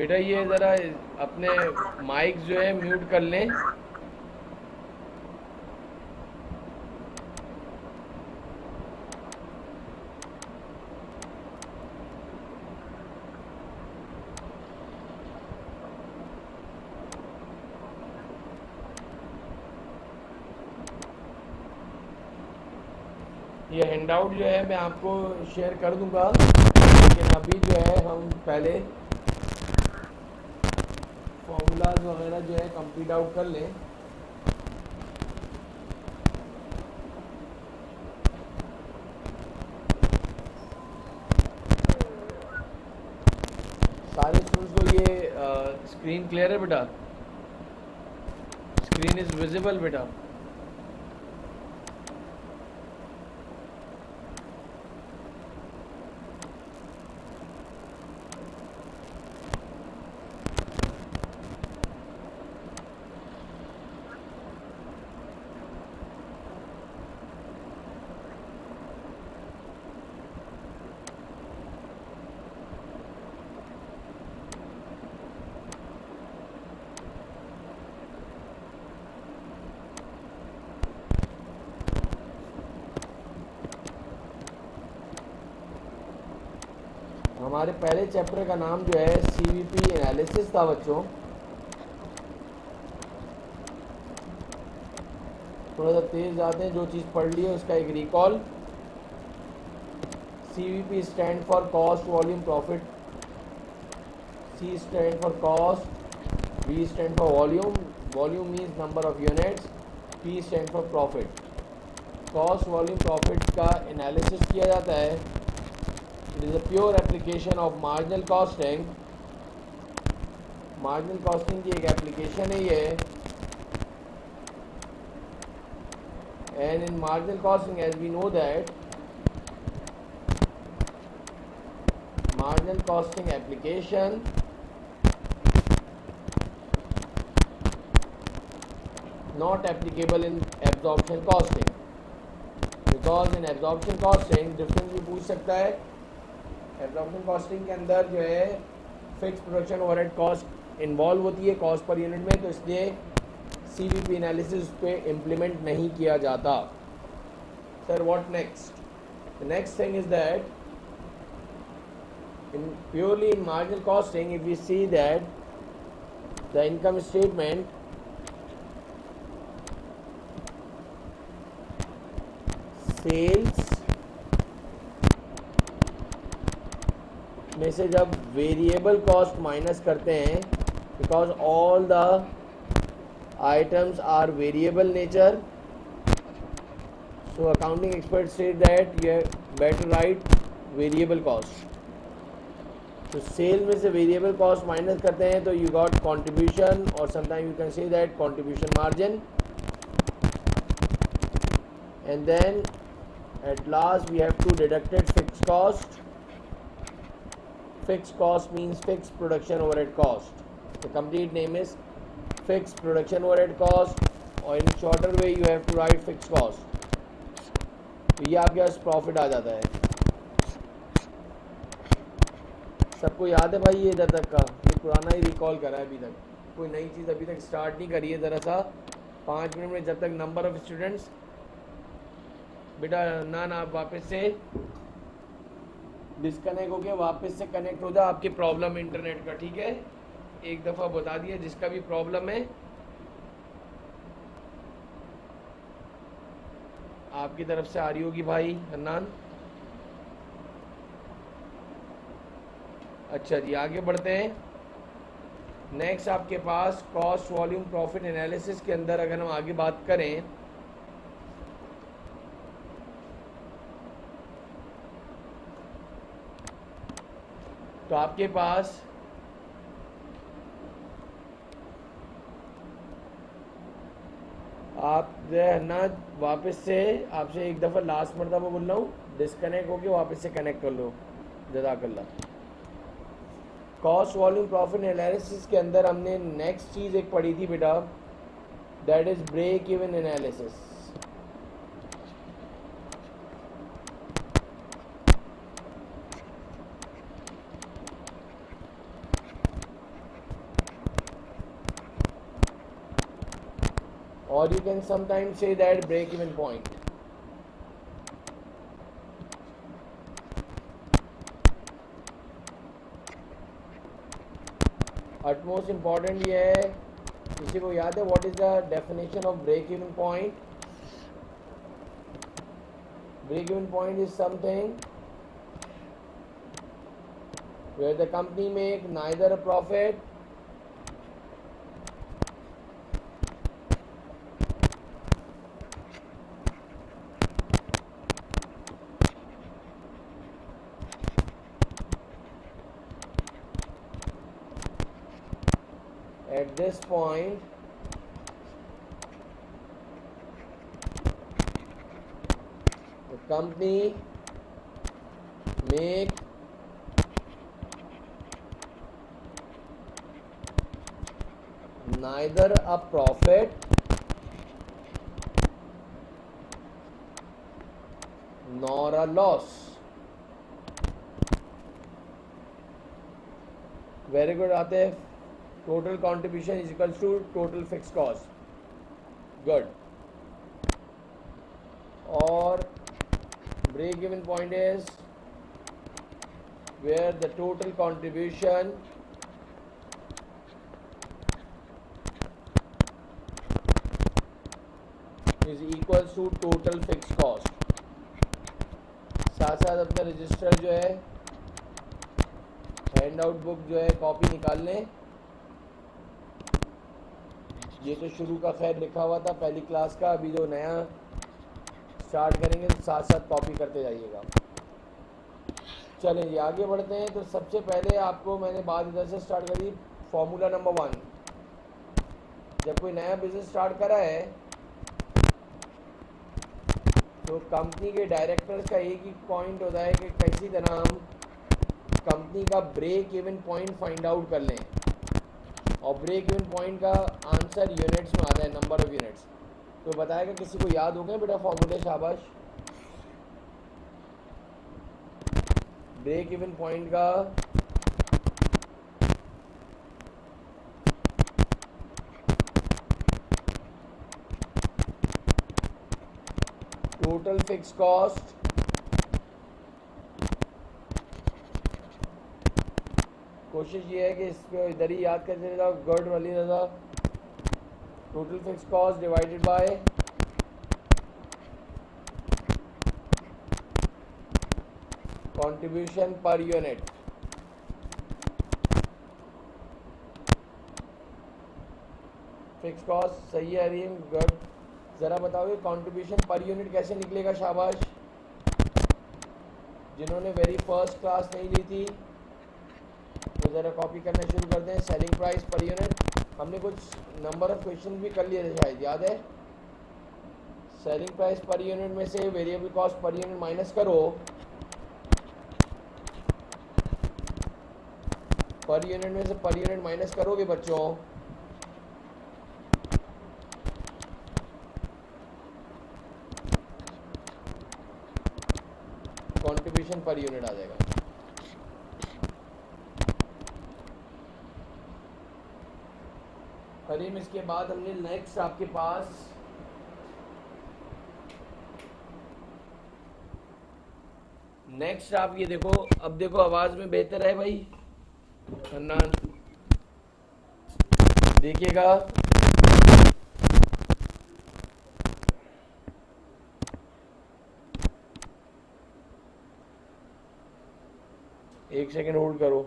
बेटा ये ज़रा अपने माइक जो है म्यूट कर लें। ये हैंडआउट जो है मैं आपको शेयर कर दूंगा, लेकिन अभी जो है हम पहले फॉर्मूलाज वगैरह जो है कंप्लीट आउट कर लें। सारे स्टूडेंट्स को ये स्क्रीन क्लियर है बेटा? स्क्रीन इज विजिबल बेटा? हमारे पहले चैप्टर का नाम जो है सीवीपी एनालिसिस था बच्चों। थोड़ा सा तेज जाते हैं, जो चीज़ पढ़ ली है उसका एक recall. CVP stand for cost volume profit, C stand for cost, V stand for volume, volume means number of units, P stand for profit. Cost volume profit का एनालिसिस किया जाता है। It is a pure application of marginal costing. Marginal costing की एक application है ये। And in marginal costing, as we know that marginal costing application not applicable in absorption costing, because in absorption costing difference भी पूछ सकता है। absorption costing के अंदर जो है fix production overhead cost involve होती है कॉस्ट पर यूनिट में, तो इसलिए सीवीपी एनालिसिस पे इम्प्लीमेंट नहीं किया जाता। Sir what next? The next thing is that in purely in marginal costing, if we see that the income statement sales में से जब वेरिएबल कॉस्ट माइनस करते हैं, because all the items are variable nature, so accounting experts say that you better write variable cost. तो sale में से variable cost minus करते हैं तो यू गॉट कंट्रीब्यूशन, और sometime you can say that contribution margin, and then at last we have to deducted fix cost. Fix cost means fix production overhead cost. The complete name is fixed production overhead cost, और in shorter way you have to write fixed cost. तो ये आपके पास profit आ जाता है. सबको याद है भाई ये इधर तक का? ये पुराना ही रिकॉल करा है, अभी तक कोई नई चीज़ अभी तक स्टार्ट नहीं करी है. ज़रा सा 5 मिनट में जब तक नंबर ऑफ स्टूडेंट्स बेटा ना वापस से डिस्कनेक्ट होके वापस से कनेक्ट हो जा. आपकी प्रॉब्लम इंटरनेट का, ठीक है? एक दफ़ा बता दिया, जिसका भी प्रॉब्लम है आपकी तरफ से आ रही होगी भाई हन्नान. अच्छा जी, आगे बढ़ते हैं. नेक्स्ट आपके पास कॉस्ट वॉल्यूम प्रॉफिट एनालिसिस के अंदर अगर हम आगे बात करें तो आपके पास आप जो है ना वापस से आपसे एक दफ़ा लास्ट मरतबा बोल रहा हूँ, डिस्कनेक्ट होके वापस से कनेक्ट कर लो. जज़ाकल्लाह. कॉस्ट वॉल्यूम प्रॉफिट एनालिसिस के अंदर हमने नेक्स्ट चीज़ एक पढ़ी थी बेटा, that is break even analysis. or you can sometimes say that break even point. Utmost important ये है, किसी को याद है what is the definition of break even point? Break even point is something where the company make neither a profit at this point the company make neither a profit nor a loss. Very good आते हैं. Total contribution is equals to total fixed cost. Good. और break even point is where the total contribution is equals to total fixed cost. साथ साथ अपना register जो है, hand out book जो है, कॉपी निकाल लें. ये तो शुरू का खैर लिखा हुआ था पहली क्लास का, अभी जो नया स्टार्ट करेंगे तो साथ साथ कॉपी करते जाइएगा. चलें जी आगे बढ़ते हैं. तो सबसे पहले आपको मैंने बात इधर से स्टार्ट करी. फॉर्मूला नंबर 1, जब कोई नया बिजनेस स्टार्ट करा है तो कंपनी के डायरेक्टर्स का एक ही पॉइंट होता है कि किसी तरह हम कंपनी का break even point find out कर लें. और ब्रेक इवन पॉइंट का आंसर यूनिट्स में आता है, नंबर ऑफ यूनिट्स. तो बताएगा किसी को याद हो गए बेटा फॉर्मूले? शाबाश. ब्रेक इवन पॉइंट का टोटल फिक्स कॉस्ट कोशिश ये है कि इसको इधर ही याद करते रहो. गुड वाली Raza. Total fix cost divided by contribution per unit. Fix cost सही है अरीम. गुड. ज़रा बताओगे कंट्रीब्यूशन पर यूनिट कैसे निकलेगा? शाबाश. जिन्होंने वेरी फर्स्ट क्लास नहीं ली थी तो ज़रा कॉपी करना शुरू कर दें. Selling price per unit. हमने कुछ नंबर ऑफ क्वेश्चन भी कर लिए थे शायद, याद है? सेलिंग प्राइस पर यूनिट में से variable cost per unit minus करो. पर यूनिट में से पर यूनिट माइनस करोगे बच्चों कंट्रीब्यूशन पर यूनिट आ जाएगा. करीम इसके बाद हमने नेक्स्ट आपके पास नेक्स्ट आप ये देखो. अब देखो आवाज में बेहतर है भाई हन्नान? देखिएगा. एक सेकंड होल्ड करो.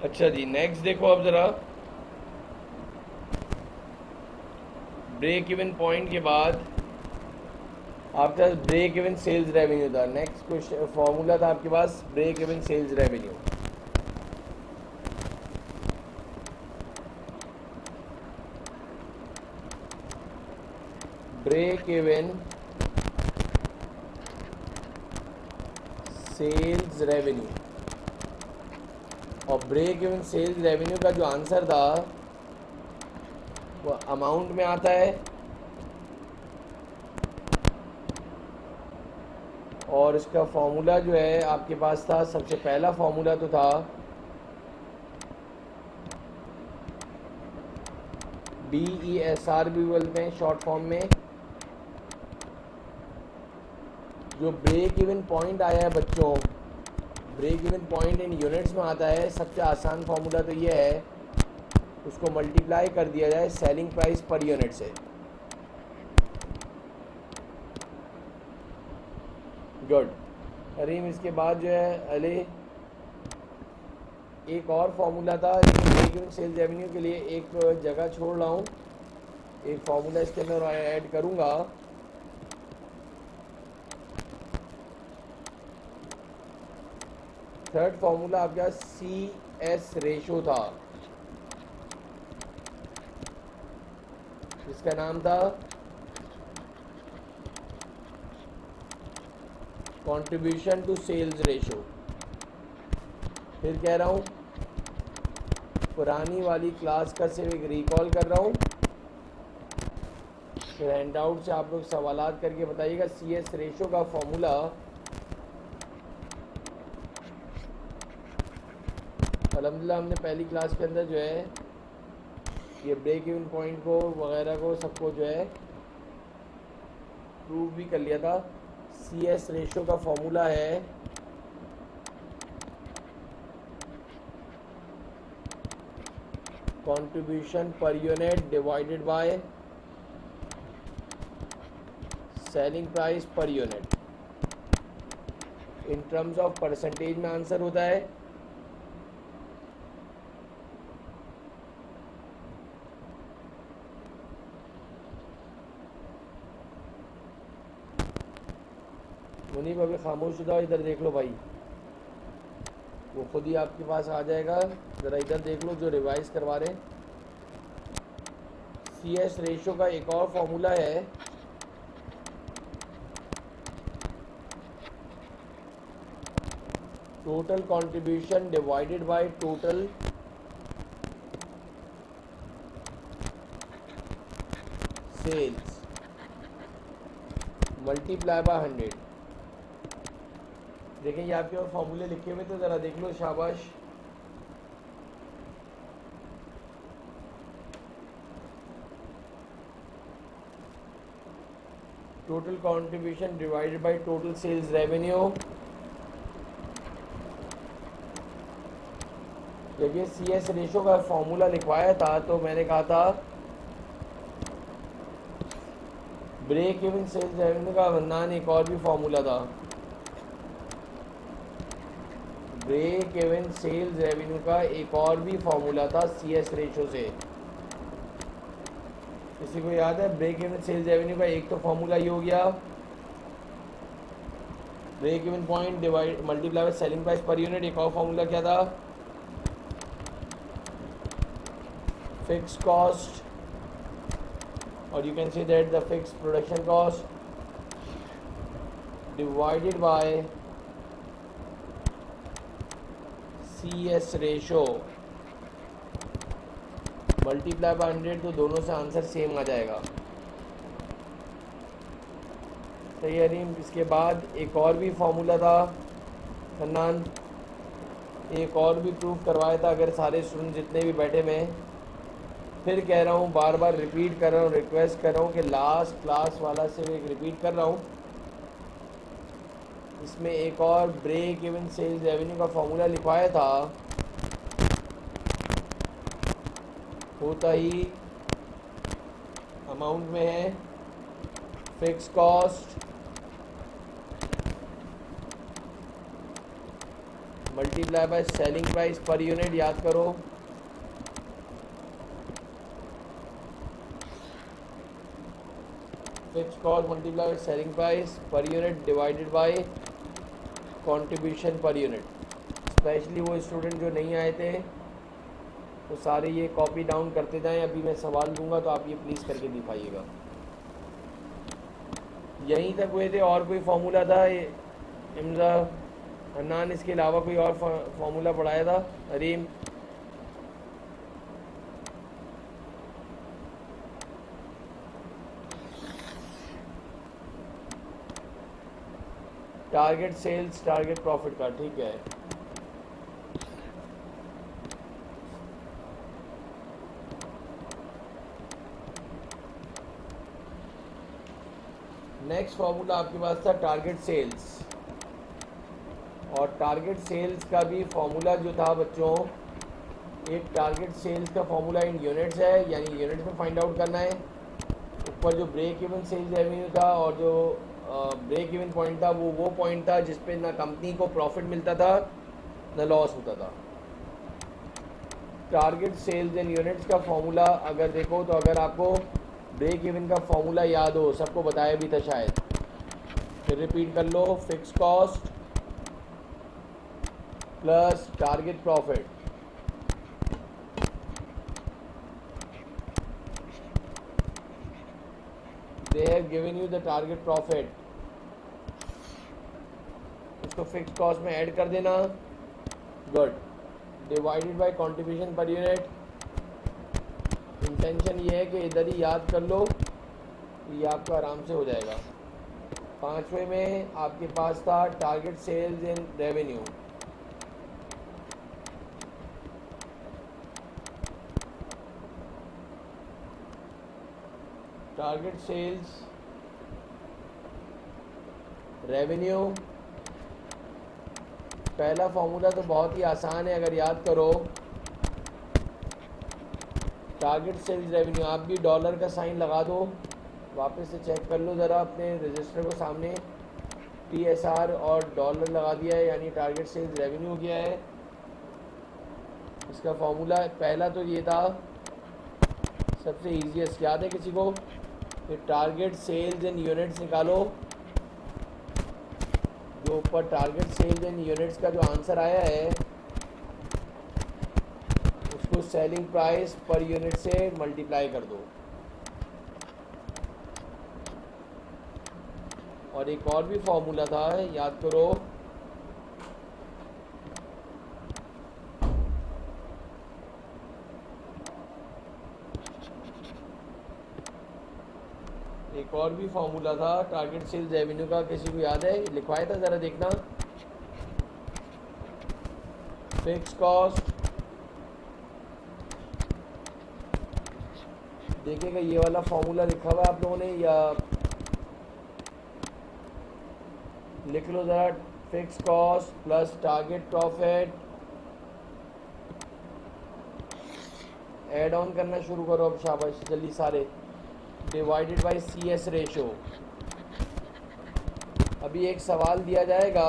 अच्छा जी, नेक्स्ट देखो अब ज़रा, ब्रेक इवन पॉइंट के बाद आपके पास ब्रेक इवन सेल्स रेवेन्यू था। नेक्स्ट क्वेश्चन फॉर्मूला था आपके पास break even sales revenue. Break even sales revenue, और ब्रेक इवन सेल्स रेवेन्यू का जो आंसर था वो अमाउंट में आता है, और इसका फॉर्मूला जो है आपके पास था, सबसे पहला फॉर्मूला तो था BESR भी बोलते हैं शॉर्ट फॉर्म में। जो ब्रेक इवन पॉइंट आया है बच्चों, break even point in units में आता है। सबसे आसान फॉर्मूला तो ये है, उसको मल्टीप्लाई कर दिया जाए सेलिंग प्राइस पर यूनिट से। गुड करीम। इसके बाद जो है अली एक और फॉर्मूला था, लेकिन ब्रेक इवन सेल्स रेवेन्यू के लिए एक जगह छोड़ रहा हूँ, एक फॉर्मूला इसके अंदर ऐड करूँगा। थर्ड फॉर्मूला आपका CS रेशो था, जिसका नाम था कंट्रीब्यूशन टू सेल्स रेशो। फिर कह रहा हूँ, पुरानी वाली क्लास का सिर्फ एक रिकॉल कर रहा हूँ, फिर हैंडआउट से आप लोग सवालात करके बताइएगा। CS रेशो का फॉर्मूला अल्हम्दुलिल्लाह हमने पहली क्लास के अंदर जो है ये ब्रेक इवन पॉइंट को वगैरह को सबको जो है प्रूव भी कर लिया था। CS रेशो का फॉर्मूला है contribution per unit divided by selling price per unit. In terms of percentage में आंसर होता है। मुनीब अभी खामोश हो जाओ, इधर देख लो भाई, वो खुद ही आपके पास आ जाएगा। ज़रा इधर देख लो जो रिवाइज करवा रहे हैं। CS रेशो का एक और फॉर्मूला है total contribution divided by total sales multiply by 100। देखें ये आपके और फॉर्मूले लिखे हुए, तो ज़रा देख लो, शाबाश। Total contribution divided by total sales revenue. जब ये CS रेशो का फॉर्मूला लिखवाया था तो मैंने कहा था ब्रेक इवन सेल्स रेवेन्यू का वरनान एक और भी फॉर्मूला था। ब्रेक इवन सेल्स रेवेन्यू का एक और भी फॉर्मूला था CS रेशो से। किसी को याद है? ब्रेक इवन सेल्स रेवेन्यू का एक तो फॉर्मूला ये हो गया, break even point divide multiply by selling price per unit. एक और फॉर्मूला क्या था? फिक्स कॉस्ट, और you can say that the fix production cost divided by CS ratio multiply by 100, तो दोनों से आंसर सेम आ जाएगा। सही है रीम। इसके बाद एक और भी फॉर्मूला था फन्नान, एक और भी प्रूफ करवाया था। अगर सारे स्टूडेंट जितने भी बैठे में, फिर कह रहा हूँ, बार बार रिपीट कर रहा हूँ, रिक्वेस्ट कर रहा हूँ कि लास्ट क्लास वाला सिर्फ एक रिपीट कर रहा हूँ। इसमें एक और ब्रेक इवन सेल्स रेवेन्यू का फॉर्मूला लिखवाया था, होता ही अमाउंट में है fix cost multiply by selling price per unit, याद करो। Fix cost multiply by selling price per unit divided by contribution per unit. Specially वो स्टूडेंट जो नहीं आए थे तो सारे ये कॉपी डाउन करते जाएं। अभी मैं सवाल दूंगा तो आप ये प्लीज़ करके दिखाइएगा। यहीं तक हुए थे, और कोई फॉर्मूला था इमजा हन्नान, इसके अलावा कोई और फॉर्मूला पढ़ाया था अरीम? टारगेट सेल्स टारगेट प्रॉफिट का, ठीक है। नेक्स्ट फॉर्मूला आपके पास था टारगेट सेल्स, और टारगेट सेल्स का भी फॉर्मूला जो था बच्चों, एक टारगेट सेल्स का फॉर्मूला इन यूनिट्स है, यानी यूनिट्स में फाइंड आउट करना है। ऊपर जो ब्रेक इवन सेल्स रेवेन्यू था और जो ब्रेक इवन पॉइंट था वो पॉइंट था जिस पे ना कंपनी को प्रॉफिट मिलता था ना लॉस होता था। टारगेट सेल्स इन यूनिट्स का फॉर्मूला अगर देखो तो, अगर आपको ब्रेक इवन का फॉर्मूला याद हो, सबको बताया भी था शायद, फिर रिपीट कर लो। Fix cost plus target profit. They have given you the target profit, इसको फिक्स कॉस्ट में ऐड कर देना। Good. Divided by contribution per unit. Intention ये है कि इधर ही याद कर लो, ये आपका आराम से हो जाएगा। पांचवें में आपके पास था target sales in revenue. Target sales revenue, पहला फॉर्मूला तो बहुत ही आसान है, अगर याद करो। टारगेट सेल्स रेवेन्यू, आप भी डॉलर का साइन लगा दो, वापस से चेक कर लो ज़रा अपने रजिस्टर को सामने। TSR और डॉलर लगा दिया है, यानी टारगेट सेल्स रेवेन्यू हो गया है। इसका फॉर्मूला पहला तो ये था, सबसे ईजीएस्ट, याद है किसी को? कि टारगेट सेल्स इन यूनिट्स निकालो। जो ऊपर टारगेट सेल्स इन यूनिट्स का जो आंसर आया है उसको सेलिंग प्राइस पर यूनिट से मल्टीप्लाई कर दो। और एक और भी फॉर्मूला था, याद करो। एक और भी फॉर्मूला था टारगेट सेल्स रेवेन्यू का, किसी को याद है? लिखवाया था, ज़रा देखना। फिक्स कॉस्ट, देखिएगा ये वाला फॉर्मूला लिखा हुआ है आप लोगों ने, या लिख लो ज़रा। Fix cost plus target profit, add on करना शुरू करो अब, शाबाश जल्दी सारे। Divided by CS ratio. अभी एक सवाल दिया जाएगा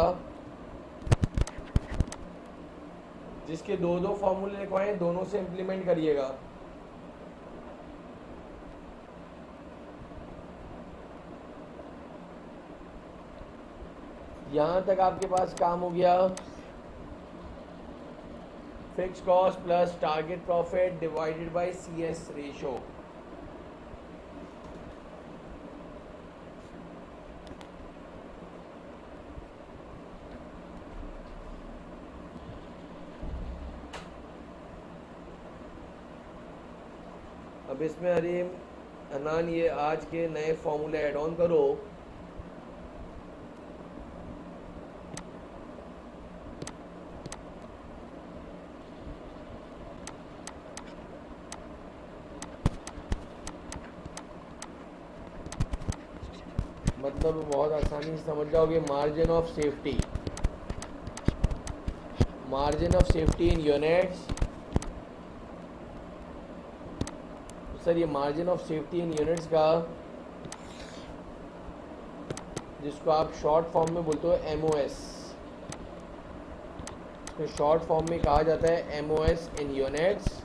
जिसके दो दो फॉर्मूले लिखवाए, दोनों से इम्प्लीमेंट करिएगा। यहां तक आपके पास काम हो गया। Fix cost plus target profit divided by CS ratio. अब इसमें अरीम अनान ये आज के नए फॉर्मूले ऐड ऑन करो। मतलब बहुत आसानी से समझ जाओगे। Margin of safety, margin of safety in units. Sir ये margin of safety in units का, जिसको आप शॉर्ट फॉर्म में बोलते हो MOS, तो शॉर्ट फॉर्म में कहा जाता है MOS इन यूनिट्स।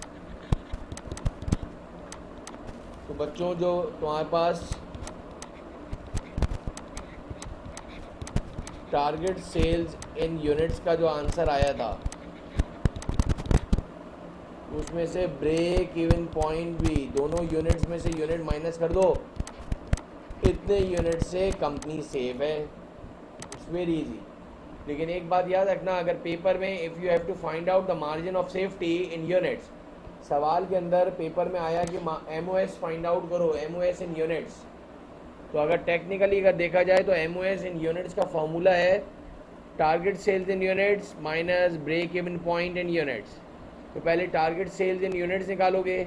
तो बच्चों जो तुम्हारे पास टारगेट सेल्स इन यूनिट्स का जो आंसर आया था उसमें से ब्रेक इवन पॉइंट भी, दोनों यूनिट्स में से यूनिट माइनस कर दो, इतने यूनिट से कंपनी सेव है। It's very easy. लेकिन एक बात याद रखना, अगर पेपर में if you have to find out the margin of safety in units, सवाल के अंदर पेपर में आया कि MOS फाइंड आउट करो, MOS इन यूनिट्स, तो अगर टेक्निकली अगर देखा जाए तो MOS इन यूनिट्स का फॉर्मूला है target sales in units minus break even point in units. तो पहले टारगेट सेल्स इन यूनिट्स निकालोगे,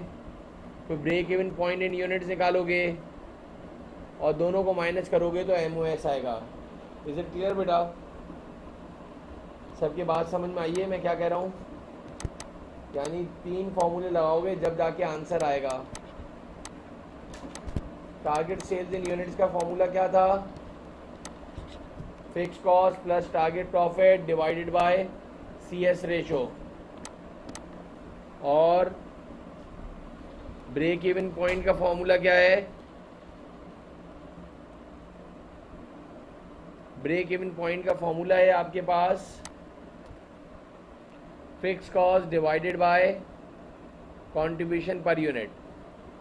तो break even point in units निकालोगे, और दोनों को माइनस करोगे तो MOS आएगा। इज इट क्लियर बेटा? सबके बात समझ में आई है मैं क्या कह रहा हूँ? यानी 3 फॉर्मूले लगाओगे जब जाके आंसर आएगा। टारगेट सेल्स इन यूनिट्स का फॉर्मूला क्या था? Fix cost plus target profit divided by CS ratio. और ब्रेक इवन पॉइंट का फॉर्मूला क्या है? ब्रेक इवन पॉइंट का फॉर्मूला है आपके पास fix cost divided by contribution per unit.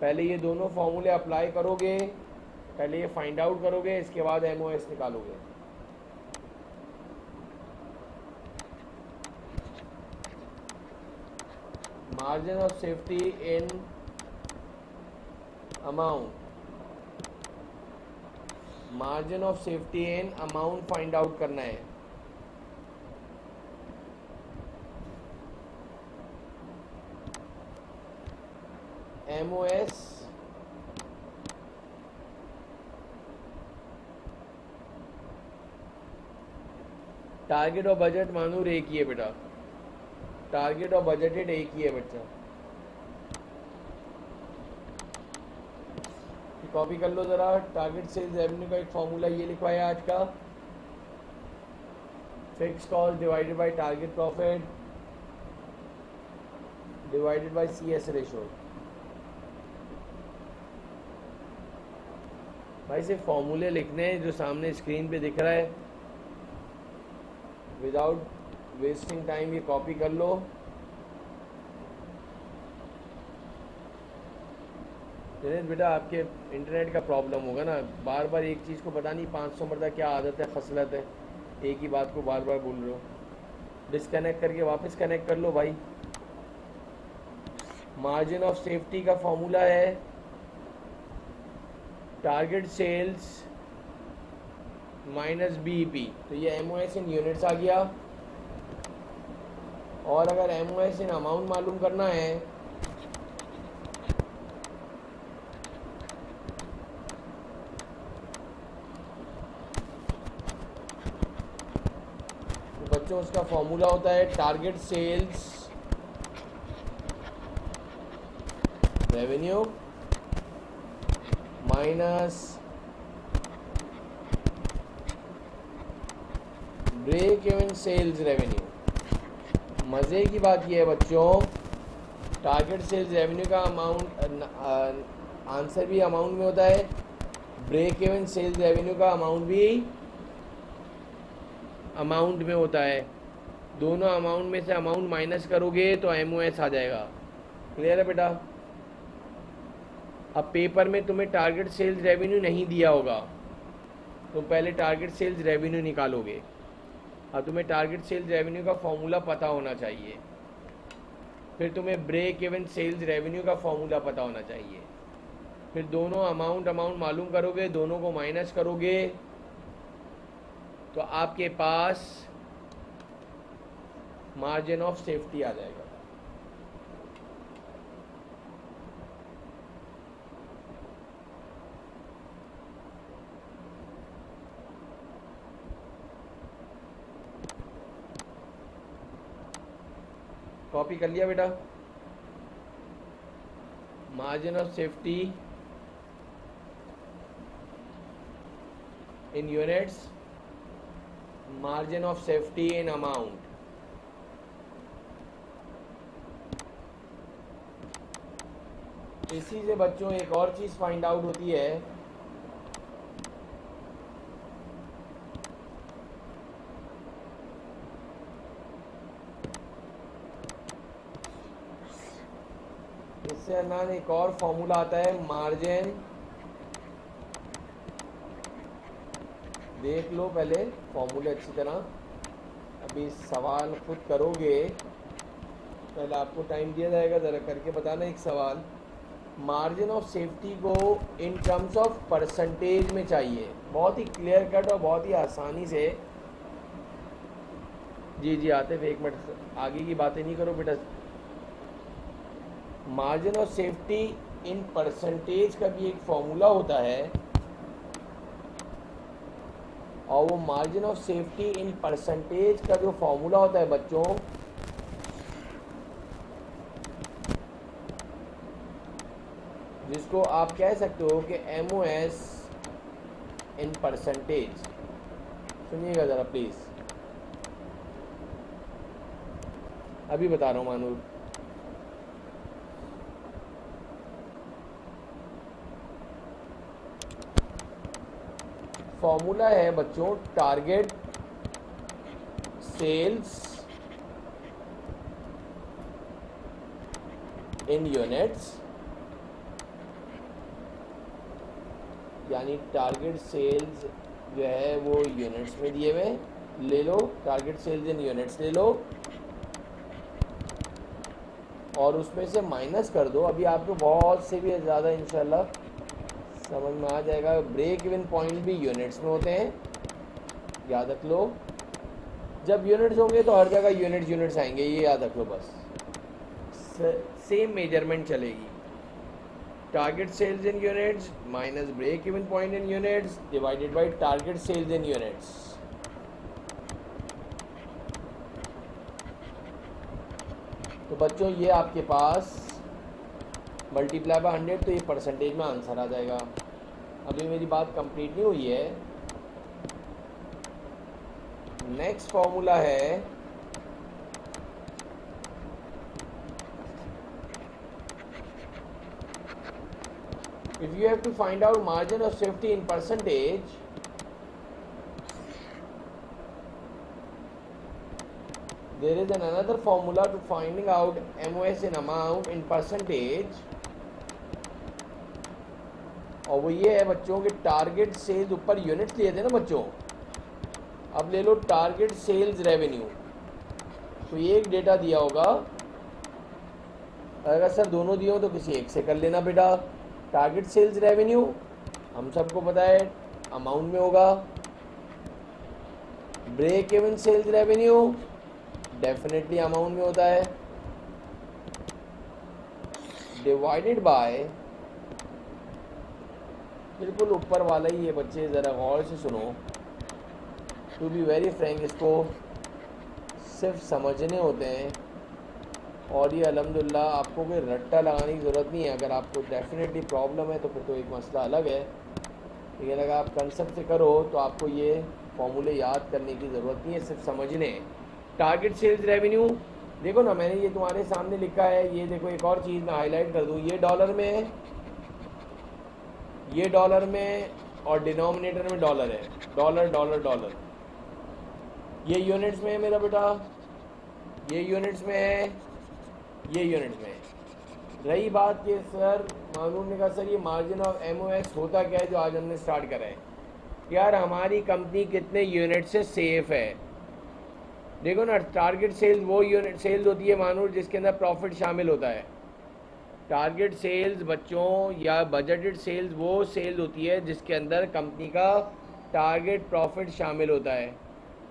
पहले ये दोनों फॉर्मूले अप्लाई करोगे, पहले ये फाइंड आउट करोगे, इसके बाद MOS निकालोगे। Margin of safety in amount, margin of safety in amount find out करना है। MOS टारगेट और बजट मानूर एक ही है बेटा, टारगेट और बजटेड एक ही है बच्चा। कॉपी कर लो ज़रा। टारगेट सेल्स रेवेन्यू का एक फॉर्मूला ये लिखवाया आज का, fix cost divided by target profit divided by CS ratio. भाई सिर्फ फॉर्मूले लिखने हैं जो सामने स्क्रीन पे दिख रहा है, विदाउट वेस्टिंग टाइम ये कॉपी कर लो। दिनेश बेटा आपके इंटरनेट का प्रॉब्लम होगा ना, बार बार एक चीज़ को पता नहीं 500 मरतबा क्या आदत है, खसलत है, एक ही बात को बार बार बोल रहे हो। डिस्कनेक्ट करके वापस कनेक्ट कर लो भाई। मार्जिन ऑफ सेफ्टी का फॉर्मूला है टारगेट सेल्स माइनस BEP, तो ये MOS इन यूनिट्स आ गया। और अगर MOS इन अमाउंट मालूम करना है तो बच्चों उसका फॉर्मूला होता है target sales revenue minus break even sales revenue. मज़े की बात यह है बच्चों, टारगेट सेल्स रेवेन्यू का अमाउंट आंसर भी अमाउंट में होता है, ब्रेक इवन सेल्स रेवेन्यू का अमाउंट भी अमाउंट में होता है। दोनों अमाउंट में से अमाउंट माइनस करोगे तो MOS आ जाएगा। क्लियर है बेटा? अब पेपर में तुम्हें टारगेट सेल्स रेवेन्यू नहीं दिया होगा, तो पहले टारगेट सेल्स रेवेन्यू निकालोगे। अब तुम्हें टारगेट सेल्स रेवेन्यू का फॉर्मूला पता होना चाहिए, फिर तुम्हें ब्रेक इवन सेल्स रेवेन्यू का फॉर्मूला पता होना चाहिए, फिर दोनों अमाउंट मालूम करोगे, दोनों को माइनस करोगे, तो आपके पास मार्जिन ऑफ सेफ्टी आ जाएगा। कॉपी कर लिया बेटा? Margin of safety in units, margin of safety in amount. इसी से बच्चों एक और चीज़ फाइंड आउट होती है, इससे अनान एक और फॉर्मूला आता है मार्जिन, देख लो पहले फॉर्मूले अच्छी तरह, अभी सवाल खुद करोगे, पहले आपको टाइम दिया जाएगा, ज़रा करके बताना एक सवाल। मार्जिन ऑफ सेफ्टी को इन टर्म्स ऑफ परसेंटेज में चाहिए, बहुत ही क्लियर कट और बहुत ही आसानी से। जी जी आतिफ एक मिनट, आगे की बातें नहीं करो बेटा। Margin of safety in percentage का भी एक फॉर्मूला होता है, और वो margin of safety in percentage का जो फॉर्मूला होता है बच्चों, जिसको आप कह सकते हो कि MOS इन परसेंटेज। सुनिएगा ज़रा प्लीज़, अभी बता रहा हूँ मानूर। फॉर्मूला है बच्चों टारगेट सेल्स इन यूनिट्स, यानी टारगेट सेल्स जो है वो यूनिट्स में दिए हुए, ले लो टारगेट सेल्स इन यूनिट्स ले लो, और उसमें से माइनस कर दो, अभी आपको बहुत से भी ज़्यादा इंशाल्लाह समझ में आ जाएगा। ब्रेक इवन पॉइंट भी यूनिट्स में होते हैं, याद रख लो। जब यूनिट्स होंगे तो हर जगह यूनिट्स आएंगे, ये याद रख लो बस। सेम मेजरमेंट चलेगी, target sales in units minus break even point in units divided by target sales in units. तो बच्चों ये आपके पास मल्टीप्लाई बाय 100, तो ये परसेंटेज में आंसर आ जाएगा। अभी मेरी बात कंप्लीट नहीं हुई है। नेक्स्ट फॉर्मूला है if you have to find out margin of safety in percentage, there is another formula to finding out MOS in amount in percentage, और वो ये है बच्चों कि टारगेट सेल्स ऊपर यूनिट्स लिए थे ना बच्चों, अब ले लो टारगेट सेल्स रेवेन्यू। तो ये एक डेटा दिया होगा, अगर सर दोनों दिए हो तो किसी एक से कर लेना बेटा। टारगेट सेल्स रेवेन्यू हम सबको पता है अमाउंट में होगा, break even sales revenue definitely amount में होता है, डिवाइडेड बाय, बिल्कुल ऊपर वाला ही ये बच्चे ज़रा गौर से सुनो, टू बी वेरी फ्रैंक इसको सिर्फ समझने होते हैं, और ये अल्हम्दुलिल्लाह आपको कोई रट्टा लगाने की ज़रूरत नहीं है। अगर आपको डेफिनेटली प्रॉब्लम है तो फिर तो एक मसला अलग है, लेकिन अगर आप कंसेप्ट से करो तो आपको ये फॉर्मूले याद करने की ज़रूरत नहीं है, सिर्फ समझने। टारगेट सेल्स रेवेन्यू देखो ना, मैंने ये तुम्हारे सामने लिखा है, ये देखो एक और चीज़ मैं हाईलाइट कर दूँ, ये डॉलर में है, ये डॉलर में, और डिनोमिनेटर में डॉलर है, डॉलर डॉलर डॉलर। ये यूनिट्स में है मेरा बेटा, ये यूनिट्स में है, ये यूनिट्स में है। रही बात कि सर मालूम ने कहा सर ये मार्जिन ऑफ MOS होता क्या है जो आज हमने स्टार्ट करा है, यार हमारी कंपनी कितने यूनिट से सेफ है। देखो ना, टारगेट सेल्स वो यूनिट सेल्स होती है मानूर जिसके अंदर प्रॉफिट शामिल होता है। टारगेट सेल्स बच्चों या बजटेड सेल्स वो सेल्स होती है जिसके अंदर कंपनी का टारगेट प्रॉफिट शामिल होता है,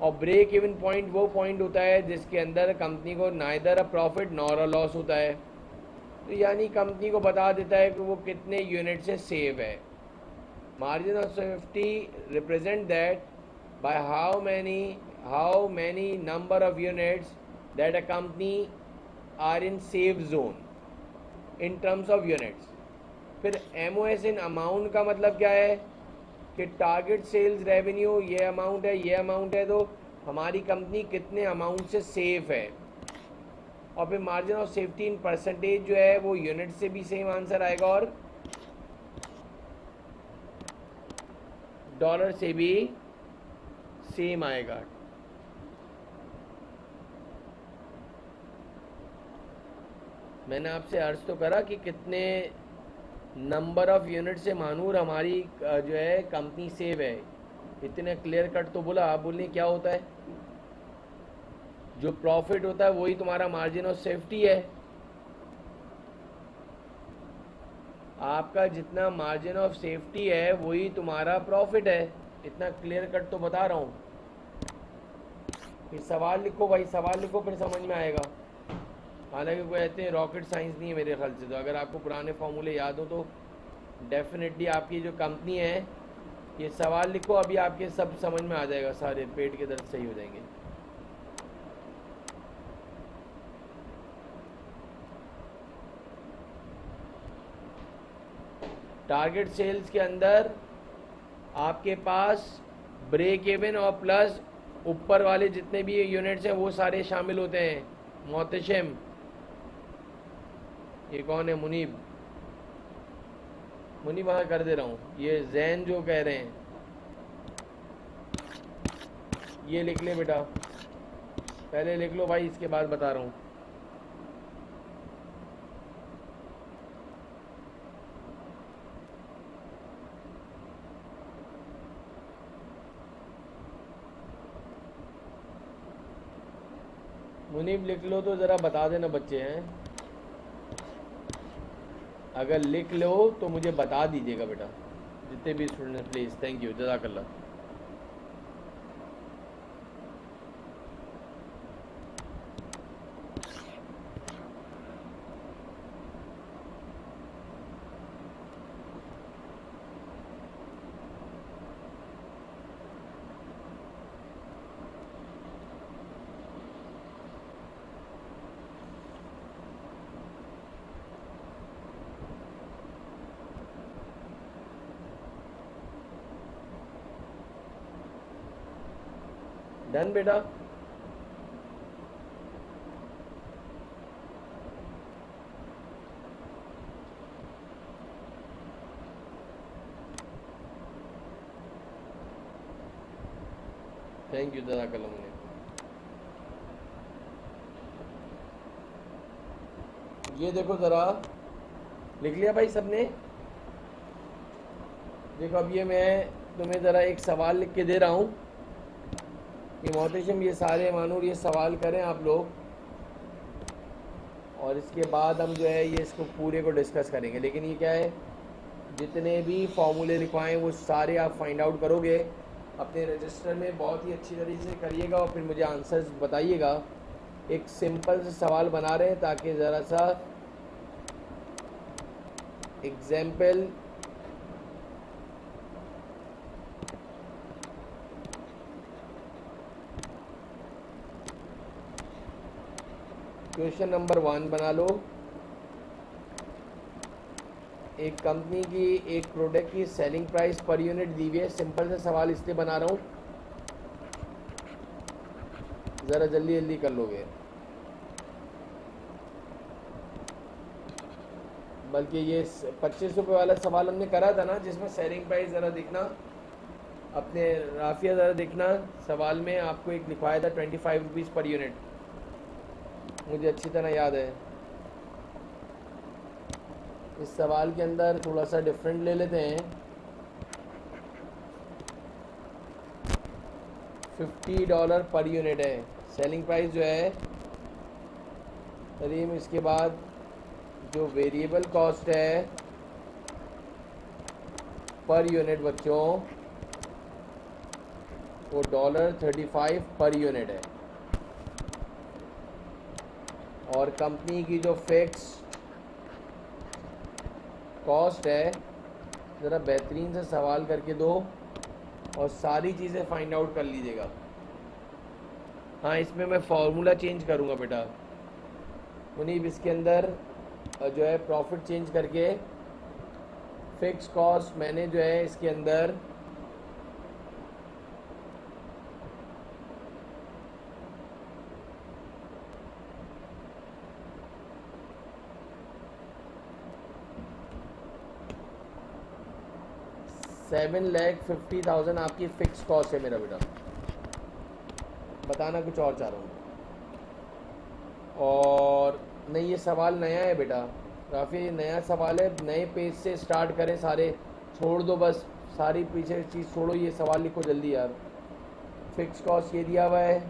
और ब्रेक इवन पॉइंट वो पॉइंट होता है जिसके अंदर कंपनी को neither a profit nor a loss होता है। तो यानी कंपनी को बता देता है कि वो कितने यूनिट से सेव है। Margin of safety represent that by how many number of units that a company are in safe zone in terms of units. फिर MOS इन अमाउंट का मतलब क्या है कि टारगेट सेल्स रेवेन्यू ये अमाउंट है, ये अमाउंट है, तो हमारी कंपनी कितने अमाउंट से सेफ है। और फिर margin of safety in percentage जो है वो यूनिट से भी सेम आंसर आएगा और डॉलर से भी सेम आएगा। मैंने आपसे अर्ज तो करा कि कितने नंबर ऑफ यूनिट से मानूर हमारी जो है कंपनी सेव है, इतने क्लियर कट तो बोला। आप बोलिए क्या होता है? जो प्रॉफिट होता है वही तुम्हारा मार्जिन ऑफ सेफ्टी है। आपका जितना मार्जिन ऑफ सेफ्टी है वही तुम्हारा प्रॉफिट है। इतना क्लियर कट तो बता रहा हूँ। फिर सवाल लिखो भाई, सवाल लिखो, फिर समझ में आएगा। हालांकि कोई ऐसे रॉकेट साइंस नहीं है मेरे ख्याल से, तो अगर आपको पुराने फॉर्मूले याद हो तो डेफिनेटली आपकी जो कंपनी है, ये सवाल लिखो, अभी आपके सब समझ में आ जाएगा, सारे पेट के दर्द सही हो जाएंगे। टारगेट सेल्स के अंदर आपके पास ब्रेक इवन और प्लस ऊपर वाले जितने भी यूनिट्स हैं वो सारे शामिल होते हैं। मोहतशम, ये कौन है? मुनीब, मुनीब वहाँ कर दे रहा हूँ। ये जैन जो कह रहे हैं, ये लिख ले बेटा, पहले लिख लो भाई, इसके बाद बता रहा हूँ। मुनीब लिख लो तो ज़रा बता देना, बच्चे हैं। अगर लिख लो तो मुझे बता दीजिएगा बेटा, जितने भी स्टूडेंट, प्लीज़। थैंक यू, जज़ाकल्लाह। डन बेटा? थैंक यू, जज़ाकल्लाह। मुझे ये देखो ज़रा, लिख लिया भाई सबने? देखो अब ये मैं तुम्हें ज़रा एक सवाल लिख के दे रहा हूँ कि मोहतशम ये सारे मानूर ये सवाल करें आप लोग, और इसके बाद हम जो है ये इसको पूरे को डिस्कस करेंगे। लेकिन ये क्या है, जितने भी फॉर्मूले लिखवाएं वो सारे आप फाइंड आउट करोगे अपने रजिस्टर में, बहुत ही अच्छी तरीके से करिएगा और फिर मुझे आंसर्स बताइएगा। एक सिंपल से सवाल बना रहे हैं ताकि ज़रा सा एग्जाम्पल क्वेश्चन नंबर 1 बना लो। एक कंपनी की एक प्रोडक्ट की सेलिंग प्राइस पर यूनिट दी हुई है। सिंपल से सवाल इसलिए बना रहा हूँ, ज़रा जल्दी जल्दी कर लोगे। बल्कि ये 25 रुपये वाला सवाल हमने करा था ना, जिसमें सेलिंग प्राइस ज़रा देखना, अपने राफिया ज़रा देखना, सवाल में आपको एक लिखवाया था 25 रुपीज़ पर यूनिट, मुझे अच्छी तरह याद है। इस सवाल के अंदर थोड़ा सा डिफरेंट ले लेते हैं। $50 पर यूनिट है सेलिंग प्राइस जो है तरीम। इसके बाद जो वेरिएबल कॉस्ट है पर यूनिट बच्चों, वो $35 पर यूनिट है। और कंपनी की जो फिक्स कॉस्ट है, ज़रा बेहतरीन से सवाल करके दो और सारी चीज़ें फाइंड आउट कर लीजिएगा। हाँ, इसमें मैं फार्मूला चेंज करूँगा बेटा मुनीब, इसके अंदर जो है प्रॉफिट चेंज करके फिक्स कॉस्ट मैंने जो है इसके अंदर 7,50,000 आपकी फिक्स कॉस्ट है मेरा बेटा, बताना कुछ और चाह रहा हूँ। और नहीं, ये सवाल नया है बेटा, काफ़ी नया सवाल है, नए पेज से स्टार्ट करें, सारे छोड़ दो, बस सारी पीछे चीज़ छोड़ो, ये सवाल लिखो जल्दी यार। फिक्स कॉस्ट ये दिया हुआ है,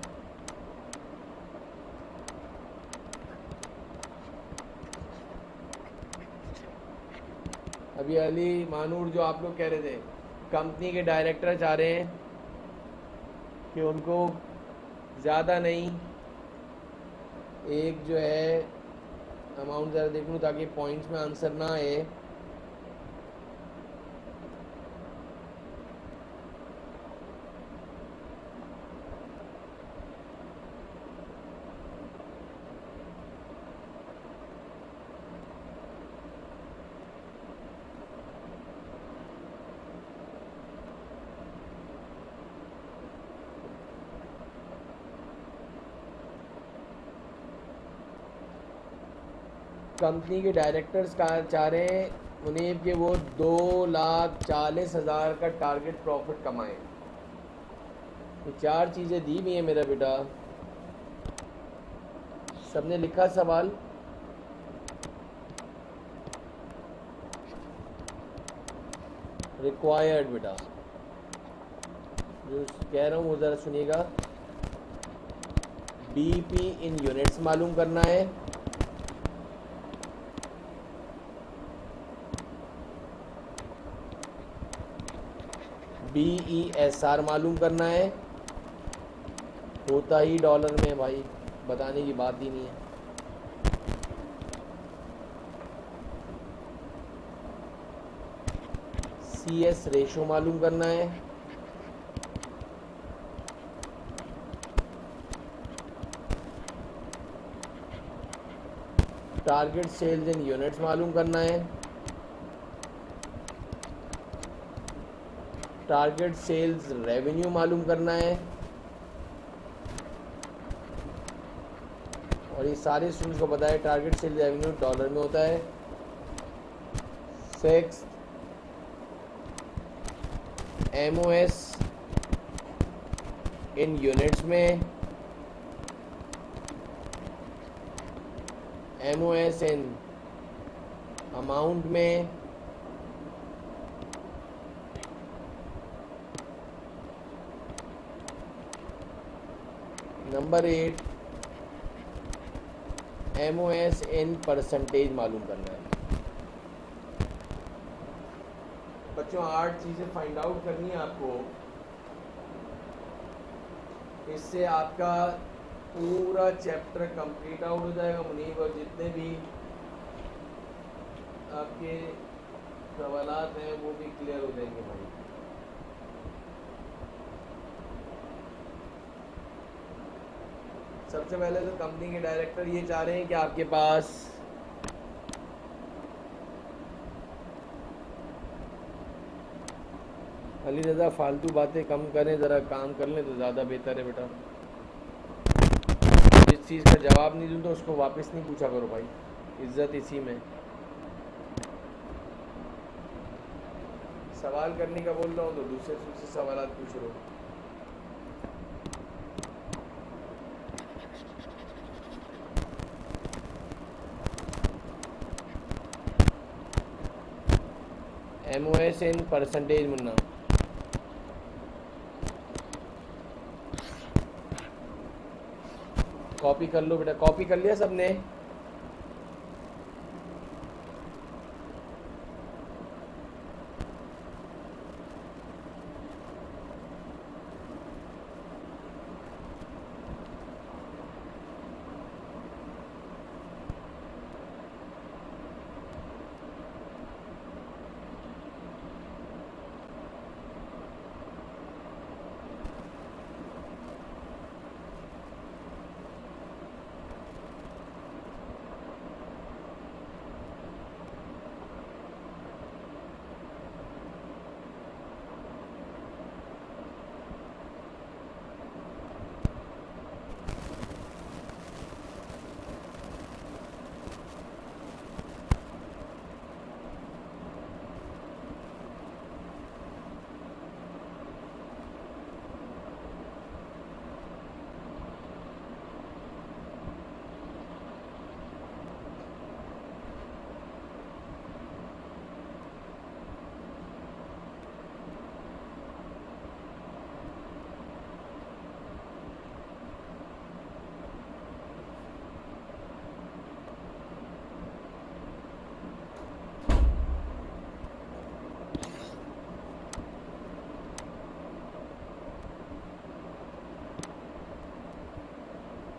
अभी अली मानूर जो आप लोग कह रहे थे, कंपनी के डायरेक्टर चाह रहे हैं कि उनको ज़्यादा नहीं, एक जो है अमाउंट ज़रा देख लूँ ताकि पॉइंट्स में आंसर ना आए। कंपनी के डायरेक्टर्स का चाह रहे हैं उन्हें कि वो 2,40,000 का टारगेट प्रॉफिट कमाएं। ये चार चीज़ें दी हुई हैं मेरा बेटा, सबने लिखा सवाल? रिक्वायर्ड बेटा, जो कह रहा हूँ वो ज़रा सुनिएगा। बीपी इन यूनिट्स मालूम करना है, BESR मालूम करना है, होता ही डॉलर में भाई, बताने की बात ही नहीं है। CS रेशो मालूम करना है, टारगेट सेल्स इन यूनिट्स मालूम करना है, टारगेट सेल्स रेवेन्यू मालूम करना है, और ये सारे स्टूडेंट्स को पता है टारगेट सेल्स रेवेन्यू डॉलर में होता है। 6 MOS इन यूनिट्स में, MOS इन अमाउंट में, नंबर 8 MOS इन परसेंटेज मालूम करना है। बच्चों 8 चीज़ें फाइंड आउट करनी है आपको, इससे आपका पूरा चैप्टर कंप्लीट आउट हो जाएगा मुनीब, और जितने भी आपके सवालात हैं वो भी क्लियर हो जाएंगे भाई। सबसे पहले तो कंपनी के डायरेक्टर ये चाह रहे हैं कि आपके पास अली रज़ा फालतू बातें कम करें, ज़रा काम कर लें तो ज़्यादा बेहतर है बेटा। जिस चीज़ का जवाब नहीं दूँ तो उसको वापस नहीं पूछा करो भाई, इज्जत इसी में। सवाल करने का बोल रहा हूँ तो दूसरे सवाल पूछ रहे हो। MOS in percentage Munna, copy कर लो बेटा, कॉपी कर लिया सबने?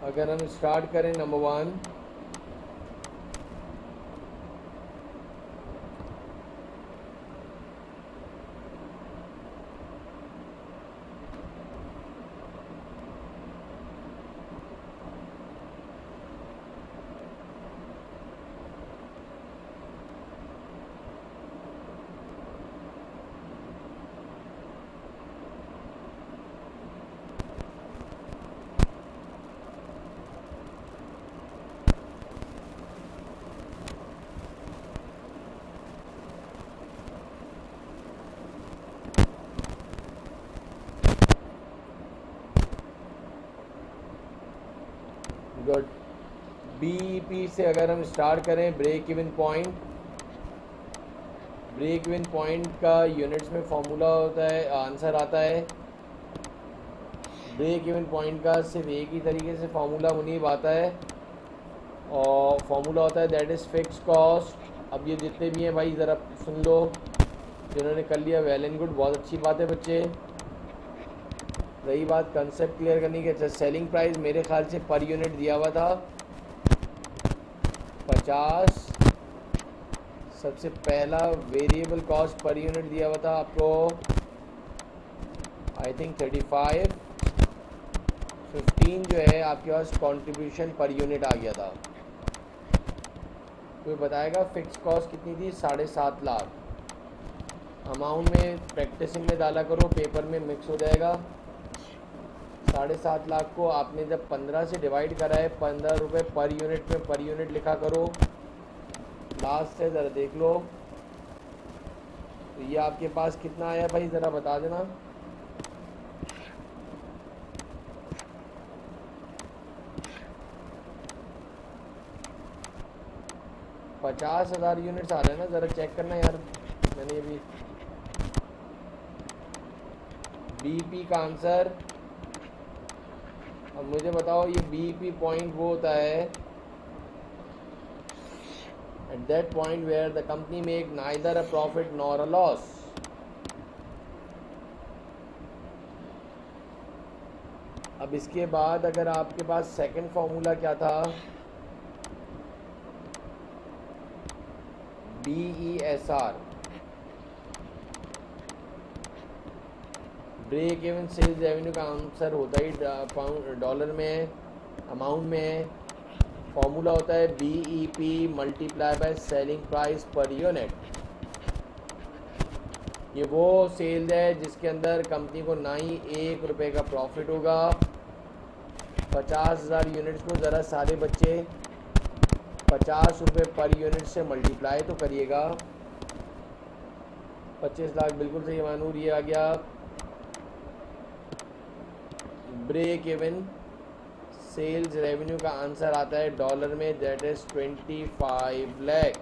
अगर हम स्टार्ट करें नंबर 1, गुड। बीईपी से अगर हम स्टार्ट करें, break even point, break even point का यूनिट्स में फॉर्मूला होता है, आंसर आता है। ब्रेक इवन पॉइंट का सिर्फ एक ही तरीके से फार्मूला मुनीब आता है, और फार्मूला होता है दैट इज़ फिक्स कॉस्ट। अब ये जितने भी हैं भाई ज़रा सुन लो, जिन्होंने कर लिया वेल एंड गुड, बहुत अच्छी बात है बच्चे। रही बात कंसेप्ट क्लियर करने की, अच्छा सेलिंग प्राइस मेरे ख्याल से पर यूनिट दिया हुआ था 50, सबसे पहला वेरिएबल कॉस्ट पर यूनिट दिया हुआ था आपको आई थिंक 35, 15 जो है आपके पास कंट्रीब्यूशन पर यूनिट आ गया था। कोई बताएगा फिक्स कॉस्ट कितनी थी? 7.5 लाख। अमाउंट में प्रैक्टिसिंग में डाला करो, पेपर में मिक्स हो जाएगा। 7.5 लाख को आपने जब 15 से डिवाइड करा है, 15 रुपये पर यूनिट में पर यूनिट लिखा करो। लास्ट से ज़रा देख लो, तो ये आपके पास कितना आया भाई, ज़रा बता देना। $50,000 यूनिट्स आ रहे हैं ना, ज़रा चेक करना यार। मैंने ये भी बीपी का आंसर, अब मुझे बताओ ये बीपी पॉइंट वो होता है at that point where the company make neither a profit nor a loss. अब इसके बाद अगर आपके पास सेकंड फॉर्मूला क्या था, BESR, break even sales revenue का आंसर होता ही डॉलर में, अमाउंट में। फॉर्मूला होता है BEP multiply by selling price per unit. ये वो सेल है जिसके अंदर कंपनी को ना ही ₹1 का प्रॉफिट होगा। 50,000 यूनिट्स को ज़रा सारे बच्चे ₹50 पर यूनिट से मल्टीप्लाई तो करिएगा। 25 लाख बिल्कुल सही मानूर, ये आ गया ब्रेक इवन सेल्स रेवेन्यू का आंसर आता है डॉलर में, that is 25 lakh.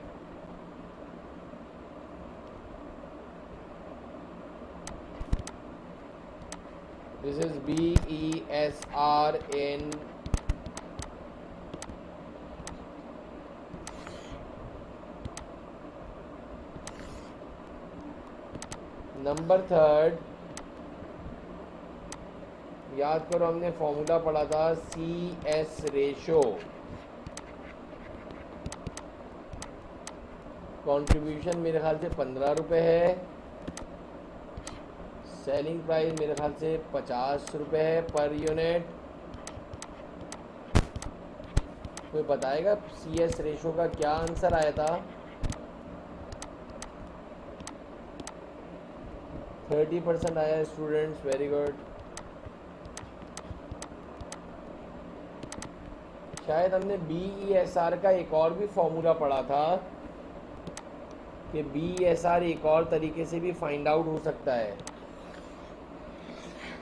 This is BESR in number 3। याद करो हमने फॉर्मूला पढ़ा था CS रेशो। कंट्रीब्यूशन मेरे ख्याल से ₹15 है, सेलिंग प्राइस मेरे ख्याल से ₹50 है पर यूनिट। कोई बताएगा CS रेशो का क्या आंसर आया था? 30% आया स्टूडेंट्स, वेरी गुड। शायद हमने BESR का एक और भी फॉर्मूला पढ़ा था कि BESR एक और तरीके से भी फाइंड आउट हो सकता है।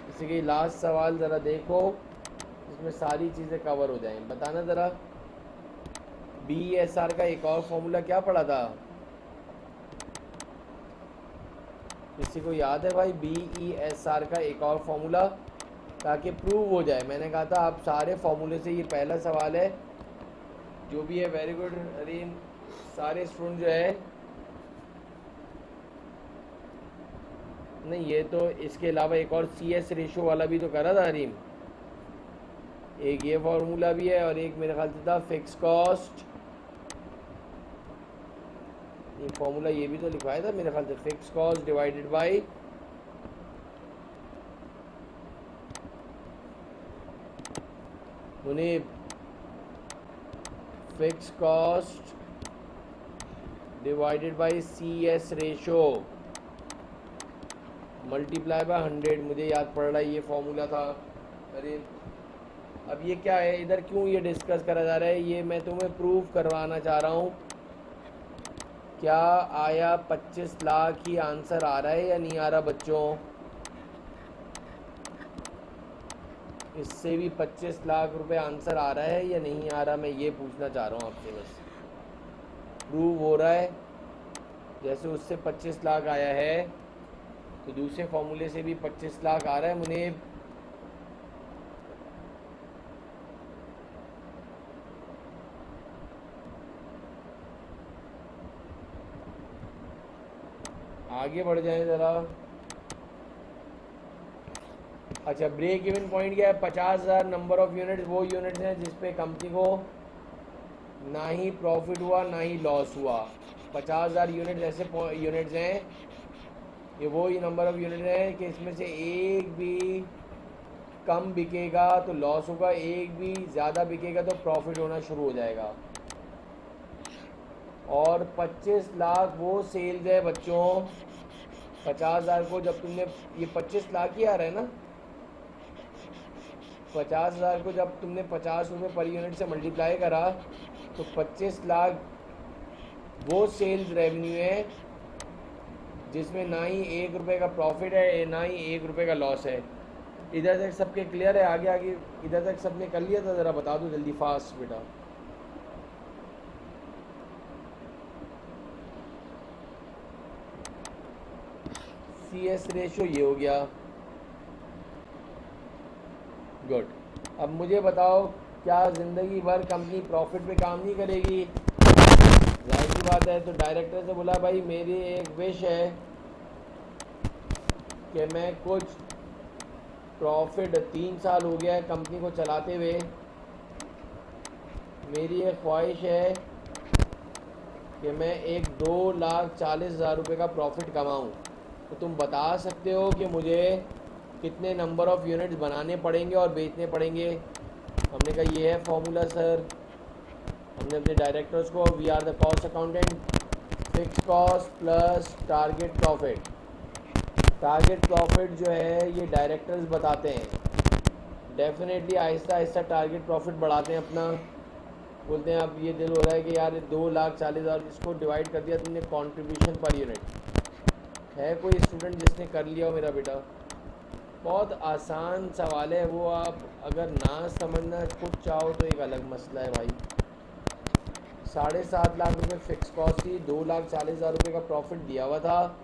जैसे कि लास्ट सवाल ज़रा देखो, इसमें सारी चीज़ें कवर हो जाएं, बताना ज़रा। BESR का एक और फॉर्मूला क्या पढ़ा था? किसी को याद है भाई BESR का एक और फॉर्मूला, ताकि प्रूव हो जाए। मैंने कहा था आप सारे फॉर्मूले से, ये पहला सवाल है जो भी है। वेरी गुड अरीन, सारे स्टूडेंट जो है, नहीं ये तो इसके अलावा एक और CS रेशो वाला भी तो करा था अरीन। एक ये फॉर्मूला भी है और एक मेरे ख्याल से था फिक्स कॉस्ट, ये फॉर्मूला ये भी तो लिखवाया था मेरे ख्याल से, फिक्स कॉस्ट डिवाइडेड बाय मुनीब, fix cost divided by CS ratio multiply by 100, मुझे याद पड़ रहा है ये फॉर्मूला था। अरे अब ये क्या है इधर, क्यों ये डिस्कस करा जा रहा है, ये मैं तुम्हें प्रूव करवाना चाह रहा हूँ। क्या आया 25 लाख ही आंसर आ रहा है या नहीं आ रहा बच्चों? इससे भी 25 लाख रुपए आंसर आ रहा है या नहीं आ रहा, मैं ये पूछना चाह रहा हूँ आपसे। बस प्रूव हो रहा है, जैसे उससे 25 लाख आया है तो दूसरे फॉर्मूले से भी 25 लाख आ रहा है मुनीब। आगे बढ़ जाए ज़रा। अच्छा, ब्रेक इवन पॉइंट क्या है? 50,000 नंबर ऑफ यूनिट्स वो यूनिट्स हैं जिस पे कंपनी को ना ही प्रॉफिट हुआ ना ही लॉस हुआ। 50,000 यूनिट्स ऐसे यूनिट्स हैं, ये वो ही नंबर ऑफ यूनिट हैं कि इसमें से एक भी कम बिकेगा तो लॉस होगा, एक भी ज़्यादा बिकेगा तो प्रॉफिट होना शुरू हो जाएगा। और 25 लाख वो सेल्स है बच्चों। 50,000 को जब तुमने, ये 25 लाख ही आ रहा है ना, 50,000 को जब तुमने 50 रुपये पर यूनिट से मल्टीप्लाई करा तो 25 लाख वो सेल्स रेवेन्यू है जिसमें ना ही 1 रुपये का प्रॉफिट है ना ही 1 रुपये का लॉस है। इधर तक सबके क्लियर है? आगे आगे इधर तक सबने कर लिया था? ज़रा बता दो जल्दी फास्ट बेटा। CS रेशो ये हो गया, गुड। अब मुझे बताओ, क्या ज़िंदगी भर कंपनी प्रॉफिट पे काम नहीं करेगी? जाहिर सी बात है। तो डायरेक्टर से बोला भाई मेरी एक विश है कि मैं कुछ प्रॉफिट, 3 साल हो गया है कंपनी को चलाते हुए, मेरी एक ख्वाहिश है कि मैं एक 2,40,000 रुपये का प्रॉफिट कमाऊं। तो तुम बता सकते हो कि मुझे कितने नंबर ऑफ़ यूनिट्स बनाने पड़ेंगे और बेचने पड़ेंगे? हमने कहा ये है फॉर्मूला सर। हमने अपने डायरेक्टर्स को, we are the cost accountant, fix cost plus target profit. Target profit जो है ये डायरेक्टर्स बताते हैं। Definitely Aahista Aahista target profit बढ़ाते हैं अपना। बोलते हैं अब ये दिल हो रहा है कि यार 2,40,000, इसको डिवाइड कर दिया तुमने कंट्रीब्यूशन पर यूनिट। है कोई स्टूडेंट जिसने कर लिया हो मेरा बेटा? बहुत आसान सवाल है वो, आप अगर ना समझना खुद चाहो तो एक अलग मसला है भाई। 7.5 लाख रुपए फिक्स कॉस्ट थी, 2,40,000 रुपये का प्रॉफिट दिया हुआ था।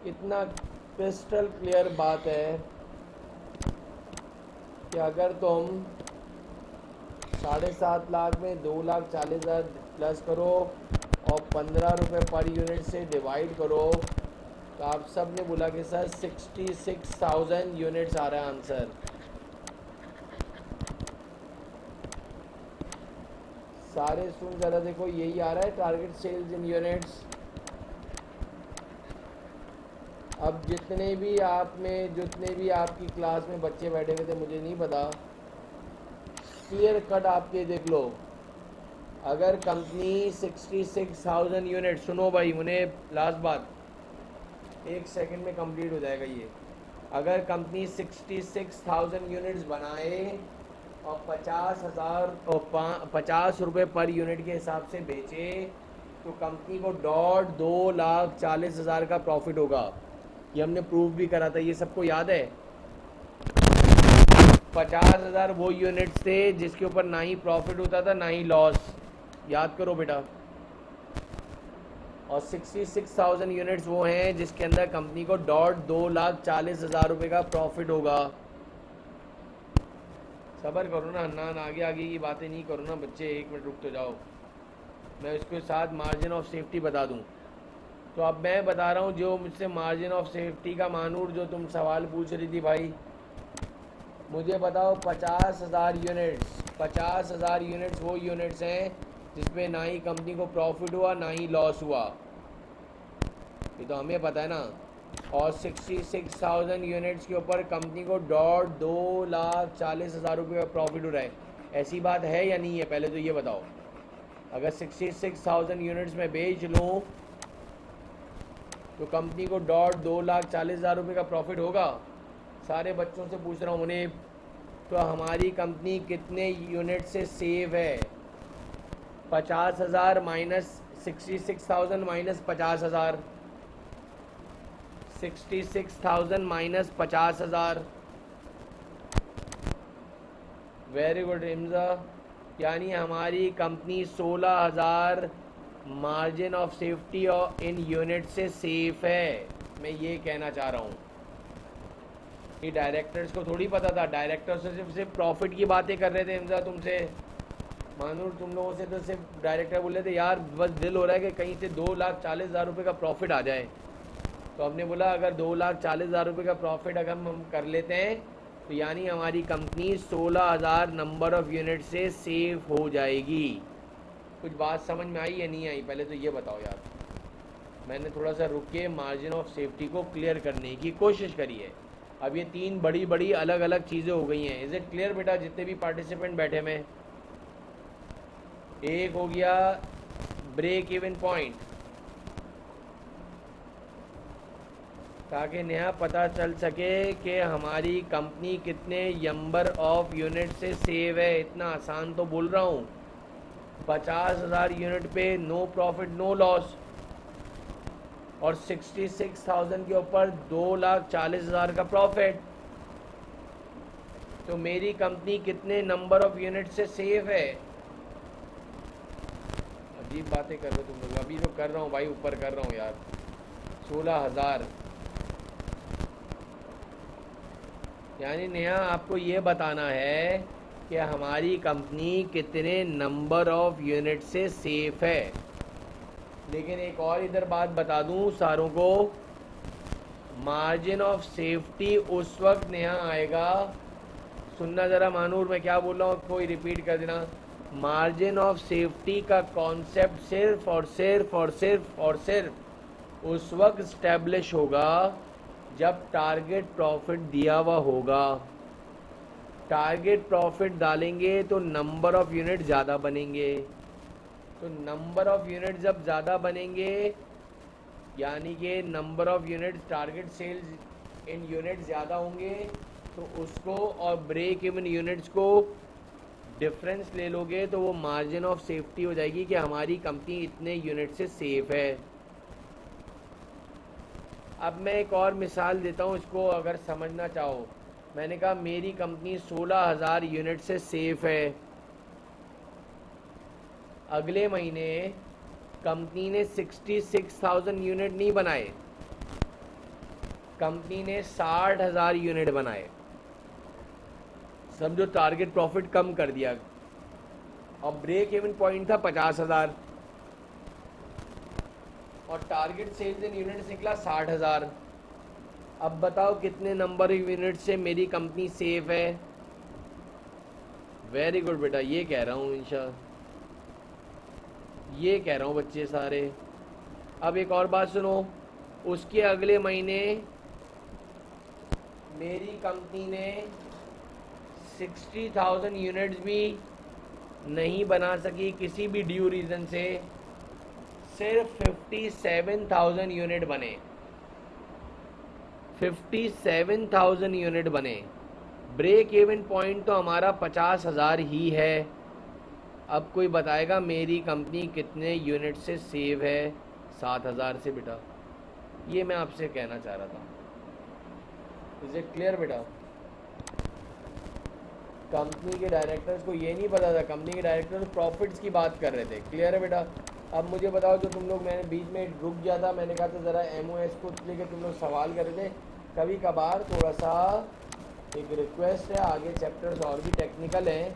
इतना क्रिस्टल क्लियर बात है कि अगर तुम 7.5 लाख में 2,40,000 प्लस करो और 15 रुपये पर यूनिट से डिवाइड करो तो आप सब ने बोला कि सर 66,000 यूनिट्स आ रहा है आंसर। सारे सुन ज़रा देखो, यही आ रहा है टारगेट सेल्स इन यूनिट्स। अब जितने भी आपकी क्लास में बच्चे बैठे हुए थे, मुझे नहीं पता, क्लियर कट आपके देख लो। अगर कंपनी 66,000 यूनिट, सुनो भाई मुझे लास्ट बात, 1 सेकंड में कंप्लीट हो जाएगा ये। अगर कंपनी 66,000 यूनिट्स बनाए और 50,000 और 50 रुपये पर यूनिट के हिसाब से बेचे तो कंपनी को 2,40,000 का प्रॉफिट होगा। ये हमने प्रूव भी करा था, ये सबको याद है। 50,000 वो यूनिट्स थे जिसके ऊपर ना ही प्रॉफिट होता था ना ही लॉस, याद करो बेटा। और 66,000 यूनिट्स वो हैं जिसके अंदर कंपनी को 2,40,000 रुपये का प्रॉफिट होगा। सब्र करो ना, ना आगे आगे की बातें नहीं करो ना बच्चे, 1 मिनट रुक तो जाओ, मैं इसके साथ मार्जिन ऑफ सेफ्टी बता दूं। तो अब मैं बता रहा हूं, जो मुझसे मार्जिन ऑफ सेफ्टी का मानूर जो तुम सवाल पूछ रही थी भाई, मुझे बताओ 50,000 यूनिट्स, 50,000 यूनिट्स वो यूनिट्स हैं जिसमें ना ही कंपनी को प्रॉफिट हुआ ना ही लॉस हुआ, ये तो हमें पता है ना। और 66,000 यूनिट्स के ऊपर कंपनी को 2,40,000 रुपये का प्रॉफिट हो रहा है, ऐसी बात है या नहीं है? पहले तो ये बताओ। अगर 66,000 यूनिट्स में बेच लूँ तो कंपनी को 2,40,000 रुपये का प्रॉफिट होगा। सारे बच्चों से पूछ रहा हूँ उन्हें, तो हमारी कंपनी कितने यूनिट से सेव है? 50,000 minus 66,000 minus 50,000, 66,000 minus 50,000। Very good Himja, यानी हमारी कंपनी 16,000 मार्जिन ऑफ सेफ्टी और इन यूनिट से सेफ है। मैं ये कहना चाह रहा हूँ। ये डायरेक्टर्स को थोड़ी पता था, डायरेक्टर्स से सिर्फ प्रॉफिट की बातें कर रहे थे हिमजा तुमसे। मानूर तुम लोगों से तो सिर्फ डायरेक्टर बोल रहे थे यार बस दिल हो रहा है कि कहीं से 2,40,000 रुपये का प्रॉफिट आ जाए। तो हमने बोला अगर 2,40,000 रुपये का प्रॉफिट अगर हम कर लेते हैं तो यानी हमारी कंपनी 16,000 नंबर ऑफ़ यूनिट से सेफ हो जाएगी। कुछ बात समझ में आई या नहीं आई? पहले तो ये बताओ यार। मैंने थोड़ा सा रुक के मार्जिन ऑफ सेफ्टी को क्लियर करने की कोशिश करी है। अब ये तीन बड़ी बड़ी अलग अलग चीज़ें हो गई हैं। इज़ इट क्लियर बेटा जितने भी पार्टिसिपेंट बैठे में? एक हो गया ब्रेक इवन पॉइंट, ताकि नया पता चल सके कि हमारी कंपनी कितने नंबर ऑफ यूनिट से सेव है। इतना आसान तो बोल रहा हूँ। 50,000 यूनिट पे नो प्रॉफिट नो लॉस, और 66,000 के ऊपर 2,40,000 का प्रॉफिट। तो मेरी कंपनी कितने नंबर ऑफ यूनिट से सेफ है? अजीब बातें कर रहे हो तुम लोग। अभी तो कर रहा हूँ भाई, ऊपर कर रहा हूँ यार। 16,000 यानी नेहा आपको ये बताना है कि हमारी कंपनी कितने नंबर ऑफ यूनिट से सेफ है। लेकिन एक और इधर बात बता दूं सारों को, मार्जिन ऑफ सेफ्टी उस वक्त नेहा आएगा। सुनना ज़रा मानूर, मैं क्या बोल रहा हूँ कोई रिपीट कर देना। मार्जिन ऑफ सेफ्टी का कॉन्सेप्ट सिर्फ और सिर्फ और सिर्फ और सिर्फ उस वक्त स्टैब्लिश होगा जब टारगेट प्रॉफिट दिया हुआ होगा। टारगेट प्रॉफिट डालेंगे तो नंबर ऑफ यूनिट ज़्यादा बनेंगे। तो नंबर ऑफ यूनिट जब ज़्यादा बनेंगे यानी कि number of unit target sales in unit ज़्यादा होंगे, तो उसको और ब्रेक इवन यूनिट्स को डिफरेंस ले लोगे तो वो मार्जिन ऑफ सेफ्टी हो जाएगी कि हमारी कंपनी इतने यूनिट से सेफ है। अब मैं एक और मिसाल देता हूँ, इसको अगर समझना चाहो। मैंने कहा मेरी कंपनी 16,000 यूनिट से सेफ है। अगले महीने कंपनी ने 66,000 यूनिट नहीं बनाए, कंपनी ने 60,000 यूनिट बनाए। समझो टारगेट प्रॉफिट कम कर दिया और ब्रेक इवन पॉइंट था 50,000 और टारगेट सेल्स इन यूनिट्स निकला 60,000। अब बताओ कितने नंबर ऑफ यूनिट से मेरी कंपनी सेफ है? वेरी गुड बेटा, ये कह रहा हूँ इंशाल्लाह, ये कह रहा हूँ बच्चे सारे। अब एक और बात सुनो, उसके अगले महीने मेरी कंपनी ने 60,000 यूनिट्स भी नहीं बना सकी किसी भी ड्यू रीज़न से, सिर्फ 57,000 यूनिट बने। 57,000 यूनिट बने। ब्रेक इवन पॉइंट तो हमारा 50,000 ही है। अब कोई बताएगा मेरी कंपनी कितने यूनिट से सेव है? 7,000 से बेटा। ये मैं आपसे कहना चाह रहा था। इज इट क्लियर बेटा? कंपनी के डायरेक्टर्स को ये नहीं पता था, कंपनी के डायरेक्टर्स प्रॉफिट्स की बात कर रहे थे। क्लियर है बेटा? अब मुझे बताओ, जो तुम लोग, मैंने बीच में रुक गया था, मैंने कहा था ज़रा MOS को लेकर तुम लोग सवाल कर रहे थे। कभी कभार थोड़ा सा एक रिक्वेस्ट है, आगे चैप्टर्स और भी टेक्निकल हैं।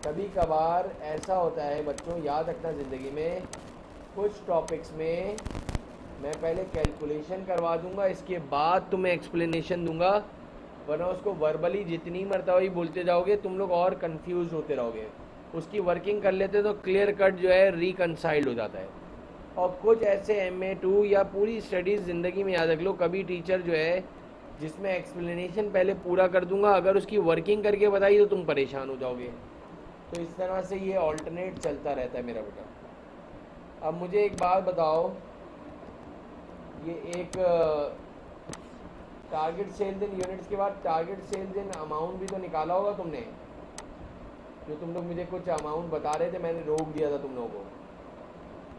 कभी कभार ऐसा होता है बच्चों, याद रखना ज़िंदगी में, कुछ टॉपिक्स में मैं पहले कैलकुलेशन करवा दूंगा, इसके बाद तुम्हें एक्सप्लेनेशन दूंगा। वरना उसको वर्बली जितनी मरतबा ही बोलते जाओगे तुम लोग और कंफ्यूज होते रहोगे। उसकी वर्किंग कर लेते तो क्लियर कट जो है रिकनसाइल्ड हो जाता है। और कुछ ऐसे MA2 या पूरी स्टडीज़ ज़िंदगी में याद रख लो, कभी टीचर जो है जिसमें एक्सप्लेनेशन पहले पूरा कर दूंगा, अगर उसकी वर्किंग करके बताई तो तुम परेशान हो जाओगे। तो इस तरह से ये ऑल्टरनेट चलता रहता है मेरा बेटा। अब मुझे एक बात बताओ, ये एक टारगेट सेल्स इन यूनिट्स के बाद टारगेट सेल्स इन अमाउंट भी तो निकाला होगा तुमने। जो तुम लोग मुझे कुछ अमाउंट बता रहे थे, मैंने रोक दिया था तुम लोगों को।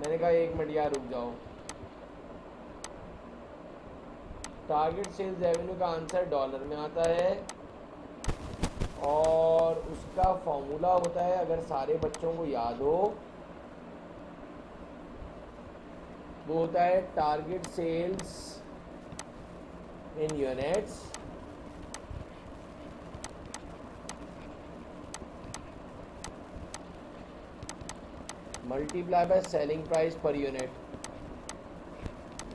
मैंने कहा 1 मिनट यार रुक जाओ। टारगेट सेल्स रेवेन्यू का आंसर डॉलर में आता है और उसका फॉर्मूला होता है, अगर सारे बच्चों को याद हो, वो होता है target sales in units multiply by selling price per unit.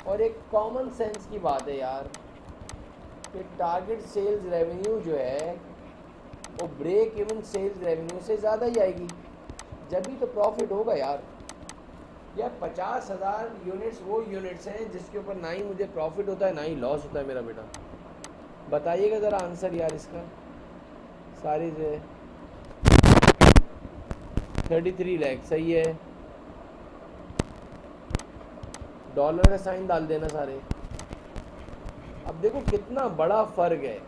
और एक कॉमन सेंस की बात है यार कि टारगेट सेल्स रेवेन्यू जो है वो ब्रेक इवन सेल्स रेवेन्यू से ज़्यादा ही आएगी, जब भी तो प्रॉफिट होगा यार। 50,000 यूनिट्स वो यूनिट्स हैं जिसके ऊपर ना ही मुझे प्रॉफिट होता है ना ही लॉस होता है मेरा बेटा। बताइएगा ज़रा आंसर यार इसका। सारी जो है 33 लाख सही है। डॉलर का साइन डाल देना सारे। अब देखो कितना बड़ा फर्क है।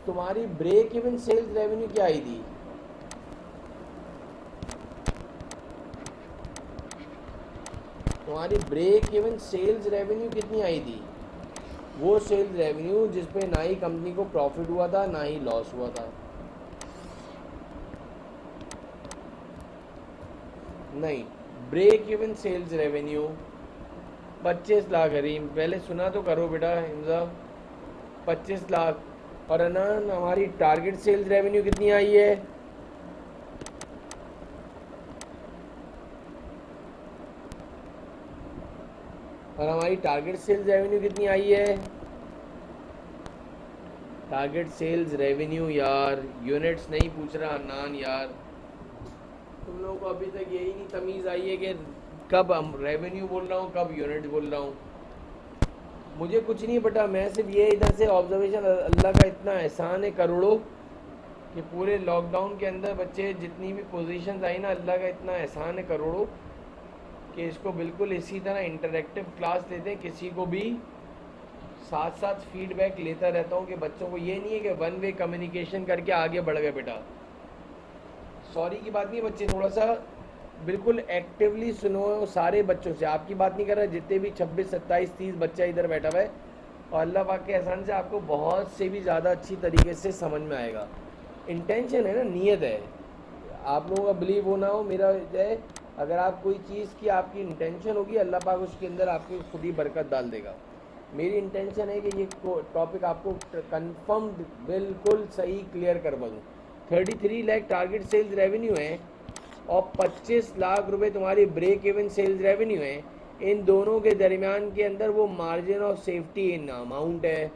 तुम्हारी ब्रेक इवन सेल्स रेवेन्यू क्या आई थी? तुम्हारी ब्रेक इवन सेल्स रेवेन्यू कितनी आई थी? वो सेल्स रेवेन्यू जिस पे ना ही कंपनी को प्रॉफिट हुआ था ना ही लॉस हुआ था। नहीं, break even sales revenue 25 lakh. हरीम पहले सुना तो करो बेटा हिमजा। 25 लाख। और अनान हमारी टारगेट सेल्स रेवेन्यू कितनी आई है? और हमारी टारगेट सेल्स रेवेन्यू कितनी आई है? टारगेट सेल्स रेवेन्यू यार, यूनिट्स नहीं पूछ रहा अनान यार। तुम लोगों को अभी तक यही नहीं तमीज़ आई है कि कब रेवेन्यू बोल रहा हूँ कब यूनिट बोल रहा हूँ। मुझे कुछ नहीं पता, मैं सिर्फ ये इधर से ऑब्जर्वेशन, अल्लाह का इतना एहसान है करोड़ों कि पूरे लॉकडाउन के अंदर बच्चे जितनी भी पोजीशंस आई ना, अल्लाह का इतना एहसान है करोड़ों कि इसको बिल्कुल इसी तरह इंटरेक्टिव क्लास लेते हैं। किसी को भी साथ साथ फीडबैक लेता रहता हूँ कि बच्चों को ये नहीं है कि वन वे कम्युनिकेशन करके आगे बढ़ गए बेटा। सॉरी की बात नहीं है बच्चे, थोड़ा सा बिल्कुल एक्टिवली सुनो सारे बच्चों से। आपकी बात नहीं कर रहा, जितने भी 26, 27, 30 बच्चा इधर बैठा हुआ है, और अल्लाह पाक के एहसान से आपको बहुत से भी ज़्यादा अच्छी तरीके से समझ में आएगा। इंटेंशन है ना, नीयत है। आप लोगों का बिलीव हो ना हो, मेरा है अगर आप कोई चीज़ की आपकी इंटेंशन होगी, अल्लाह पाक उसके अंदर आपकी खुद ही बरकत डाल देगा। मेरी इंटेंशन है कि ये टॉपिक आपको कंफर्म बिल्कुल सही क्लियर करवा दूँ। 33 लाख टारगेट सेल्स रेवेन्यू है और 25 लाख रुपए तुम्हारी ब्रेक इवन सेल्स रेवेन्यू है। इन दोनों के दरमियान के अंदर वो margin of safety in amount है।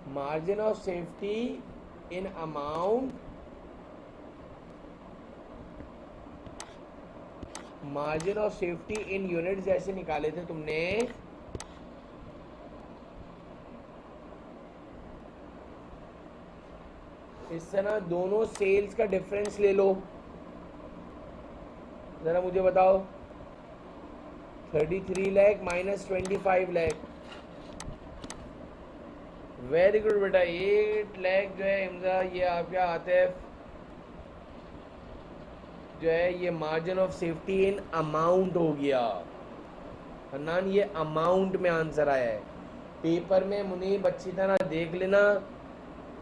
Margin of safety in amount, margin of safety in unit जैसे निकाले थे तुमने, इस तरह दोनों सेल्स का डिफरेंस ले लो। जरा मुझे बताओ, 33 lakh minus 25 lakh. Very good बेटा। 8 लाख जो है इमजा, ये आपका आतिफ जो है ये margin of safety in amount हो गया। हन्नान ये अमाउंट में आंसर आया है। पेपर में मुनीब अच्छी तरह देख लेना,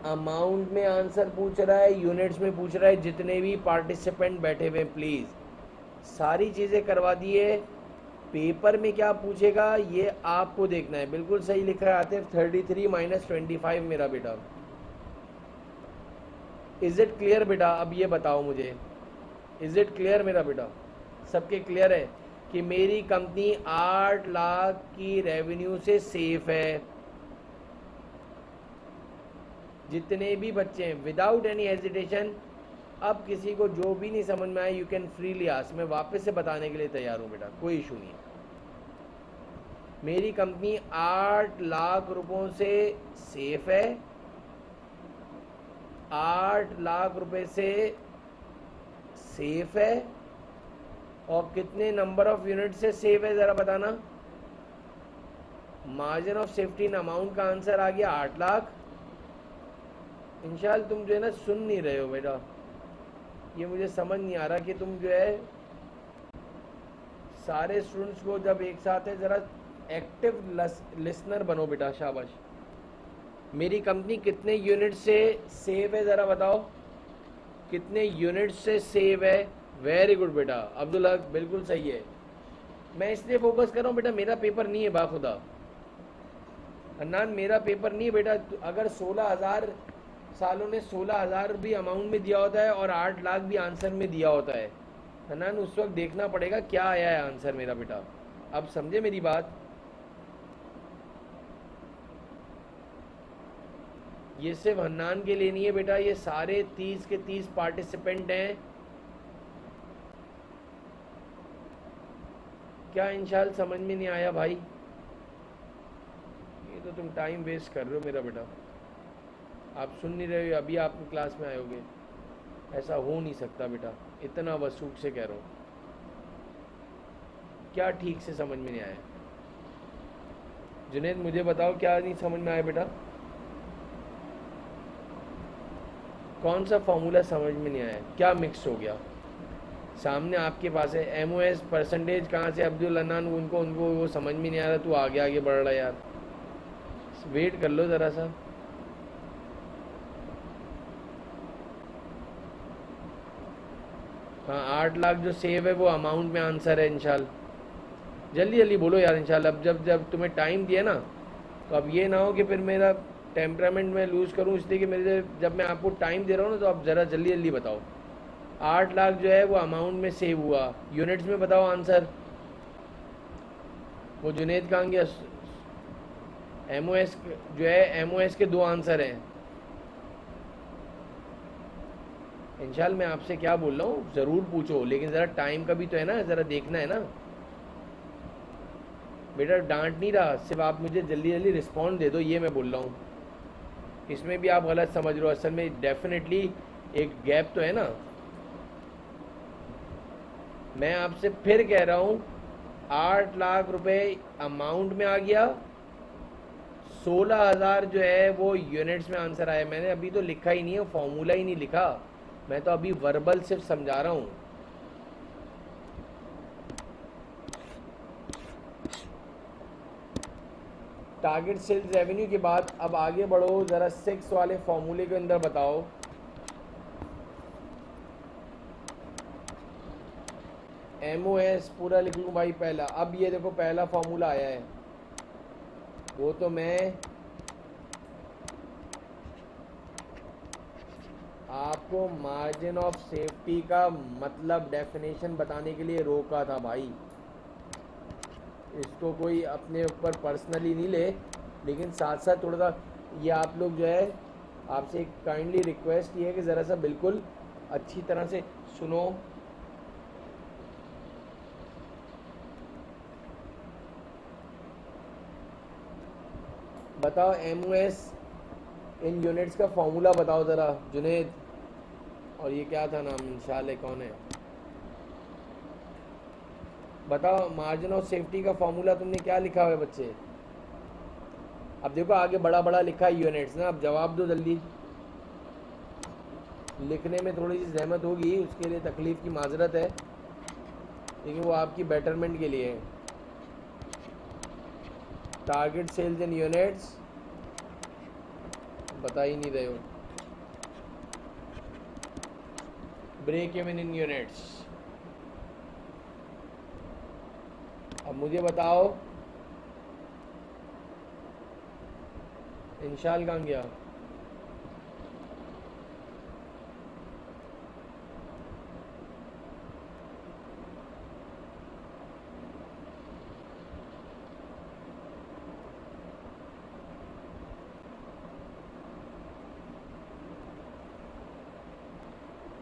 अमाउंट में आंसर पूछ रहा है, यूनिट्स में पूछ रहा है। जितने भी पार्टिसिपेंट बैठे हुए प्लीज़ सारी चीज़ें करवा दिए। पेपर में क्या पूछेगा ये आपको देखना है। बिल्कुल सही लिखा है आतिफ, 33 माइनस 25 मेरा बेटा। इज़ इट क्लियर बेटा? अब ये बताओ मुझे, इज़ इट क्लियर मेरा बेटा? सबके क्लियर है कि मेरी कंपनी 8 लाख की रेवेन्यू से सेफ है। जितने भी बच्चे हैं विदाउट एनी हेजिटेशन, अब किसी को जो भी नहीं समझ में आए यू कैन फ्रीली आस्क, मैं वापस से बताने के लिए तैयार हूँ बेटा, कोई इशू नहीं है। मेरी कंपनी 8 लाख रुपयों से सेफ है, 8 लाख रुपए से सेफ है। और कितने नंबर ऑफ यूनिट से सेफ है ज़रा बताना। Margin of safety in amount का आंसर आ गया 8 लाख। इंशाल्लाह तुम जो है ना सुन नहीं रहे हो बेटा, ये मुझे समझ नहीं आ रहा कि तुम जो है सारे स्टूडेंट्स को जब एक साथ है ज़रा एक्टिव लिसनर बनो बेटा, शाबाश। मेरी कंपनी कितने यूनिट से सेव है ज़रा बताओ, कितने यूनिट से सेव है। वेरी गुड बेटा अब्दुल हक, बिल्कुल सही है। मैं इसलिए फोकस कर रहा हूँ बेटा, मेरा पेपर नहीं है बाखुदा अन्नान, मेरा पेपर नहीं है बेटा। अगर 16,000 सालों ने 16,000 भी अमाउंट में दिया होता है और 8 लाख भी आंसर में दिया होता है अन्नान, उस वक्त देखना पड़ेगा क्या आया है आंसर मेरा बेटा। अब समझे मेरी बात। ये सिर्फ हन्नान के लिए नहीं है बेटा, ये सारे 30 के 30 पार्टिसिपेंट हैं। क्या इंशाल्लाह समझ में नहीं आया भाई? ये तो तुम टाइम वेस्ट कर रहे हो मेरा बेटा, आप सुन नहीं रहे हो, अभी आप क्लास में आयोगे। ऐसा हो नहीं सकता बेटा, इतना वसूख से कह रहा हूँ। क्या ठीक से समझ में नहीं आया? जुनेद मुझे बताओ क्या नहीं समझ में आया बेटा? कौन सा फॉर्मूला समझ में नहीं आया? क्या मिक्स हो गया? सामने आपके पास है MOS परसेंटेज कहाँ से अब्दुल अनान, उनको वो समझ में नहीं आ रहा, तू आगे बढ़ रहा यार, वेट कर लो ज़रा सा। हाँ 8 लाख जो सेव है वो अमाउंट में आंसर है इंशाल्लाह। जल्दी जल्दी बोलो यार इंशाल्लाह। अब जब तुम्हें टाइम दिया ना, तो अब ये ना हो कि फिर मेरा टेम्परामेंट में लूज़ करूँ, इसलिए कि मेरे जब मैं आपको टाइम दे रहा हूँ ना, तो आप ज़रा जल्दी जल्दी बताओ। 8 लाख जो है वो अमाउंट में सेव हुआ, यूनिट्स में बताओ आंसर। वो जुनेद कहाँ गया? MOS जो है MOS के 2 आंसर हैं। इंशाल्लाह मैं आपसे क्या बोल रहा हूँ, ज़रूर पूछो, लेकिन ज़रा टाइम का भी तो है ना, ज़रा देखना है ना बेटा। डांट नहीं रहा, सिर्फ आप मुझे जल्दी जल्दी रिस्पॉन्ड दे दो, ये मैं बोल रहा हूँ। इसमें भी आप गलत समझ रहे हो, असल में डेफिनेटली एक गैप तो है ना। मैं आपसे फिर कह रहा हूँ 8 लाख रुपए अमाउंट में आ गया, 16,000 जो है वो यूनिट्स में आंसर आया। मैंने अभी तो लिखा ही नहीं है, फॉर्मूला ही नहीं लिखा, मैं तो अभी वर्बल सिर्फ समझा रहा हूँ। टारगेट सेल्स रेवेन्यू के बाद अब आगे बढ़ो, ज़रा 6 वाले फॉर्मूले के अंदर बताओ। MOS पूरा लिख लूँ भाई पहला। अब ये देखो पहला फॉर्मूला आया है, वो तो मैं आपको मार्जिन ऑफ सेफ्टी का मतलब डेफिनेशन बताने के लिए रोका था भाई। इसको कोई अपने ऊपर पर्सनली नहीं ले, लेकिन साथ साथ थोड़ा सा ये आप लोग जो है, आपसे एक काइंडली रिक्वेस्ट ये है कि ज़रा सा बिल्कुल अच्छी तरह से सुनो। बताओ MOS इन यूनिट्स का फॉर्मूला बताओ ज़रा जुनेद। और ये क्या था नाम, इंशाल्लाह कौन है बताओ। मार्जिन ऑफ सेफ्टी का फॉर्मूला तुमने क्या लिखा हुआ है बच्चे? अब देखो आगे बड़ा बड़ा लिखा है यूनिट्स ना, अब जवाब दो जल्दी। लिखने में थोड़ी सी जहमत होगी, उसके लिए तकलीफ़ की माजरत है, लेकिन वो आपकी बेटरमेंट के लिए है। टारगेट सेल्स इन यूनिट्स बता ही नहीं रहे हो। Break even in units. अब मुझे बताओ इंशाल्लाह कहाँ गया?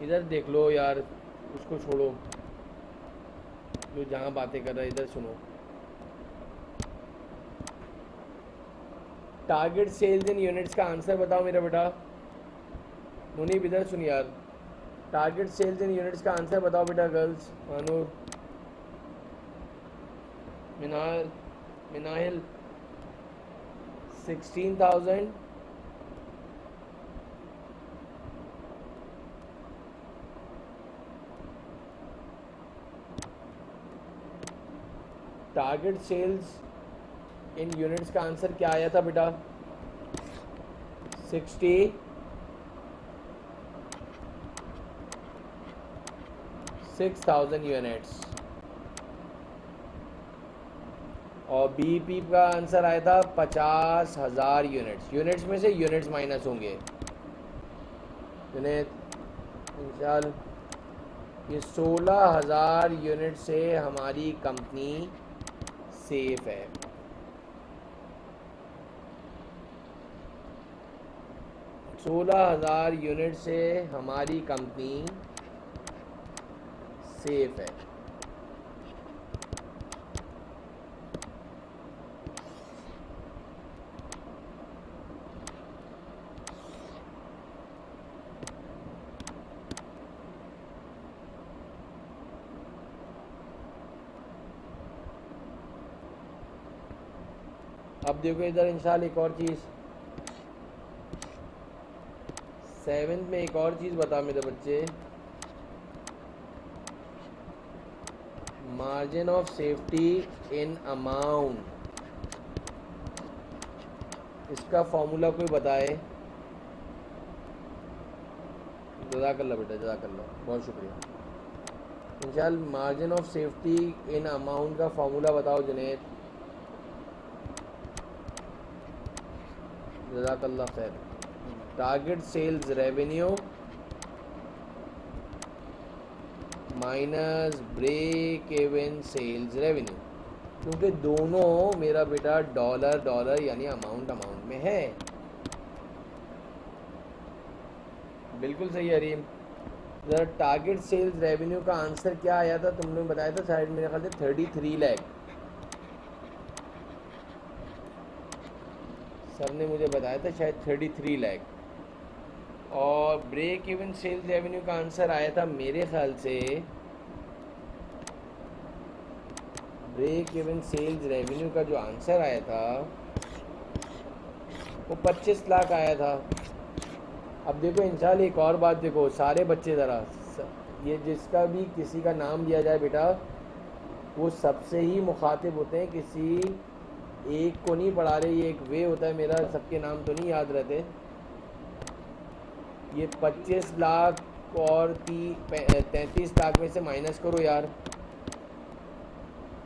इधर देख लो यार, उसको छोड़ो जो जहाँ बातें कर रहा है, इधर सुनो। टारगेट सेल्स इन यूनिट्स का आंसर बताओ मेरा बेटा। मुनीब इधर सुन यार, टारगेट सेल्स इन यूनिट्स का आंसर बताओ बेटा। Girls, Manur, Minal, Minahil, 16,000। Target sales in units का आंसर क्या आया था बेटा? 66,000 यूनिट्स। और बीपी का आंसर आया था 50,000 यूनिट्स। यूनिट्स में से यूनिट्स माइनस होंगे। जुनेद, इंशाल, ये 16,000 यूनिट से हमारी कंपनी सेफ है। सोलह हजार यूनिट से हमारी कंपनी सेफ है। अब देखो इधर इंशाल्लाह एक और चीज़, 7th में एक और चीज़ बता मेरे बच्चे। Margin of safety in amount, इसका फॉर्मूला कोई बताए। जज़ाकल्लाह बेटा, जज़ाकल्लाह, बहुत शुक्रिया। इंशाल्लाह margin of safety in amount का फॉर्मूला बताओ जुनैद। जज़ाकल्लाह खैर। Target sales revenue minus break even sales revenue, क्योंकि दोनों मेरा बेटा डॉलर डॉलर यानी अमाउंट अमाउंट में है। बिल्कुल सही हरीम। ज़रा टारगेट सेल्स रेवेन्यू का आंसर क्या आया था? तुमने बताया था शायद मेरे ख्याल से 33 लाख। सर ने मुझे बताया था शायद 33 लाख। और ब्रेक इवन सेल्स रेवेन्यू का आंसर आया था मेरे ख्याल से, ब्रेक इवन सेल्स रेवेन्यू का जो आंसर आया था वो 25 लाख आया था। अब देखो इंशाल्लाह एक और बात देखो, सारे बच्चे ज़रा, ये जिसका भी किसी का नाम लिया जाए बेटा, वो सबसे ही मुखातिब होते हैं, किसी एक को नहीं पढ़ा रहे। ये एक वे होता है मेरा, सबके नाम तो नहीं याद रहते। ये 25 लाख और 33 लाख में से माइनस करो यार,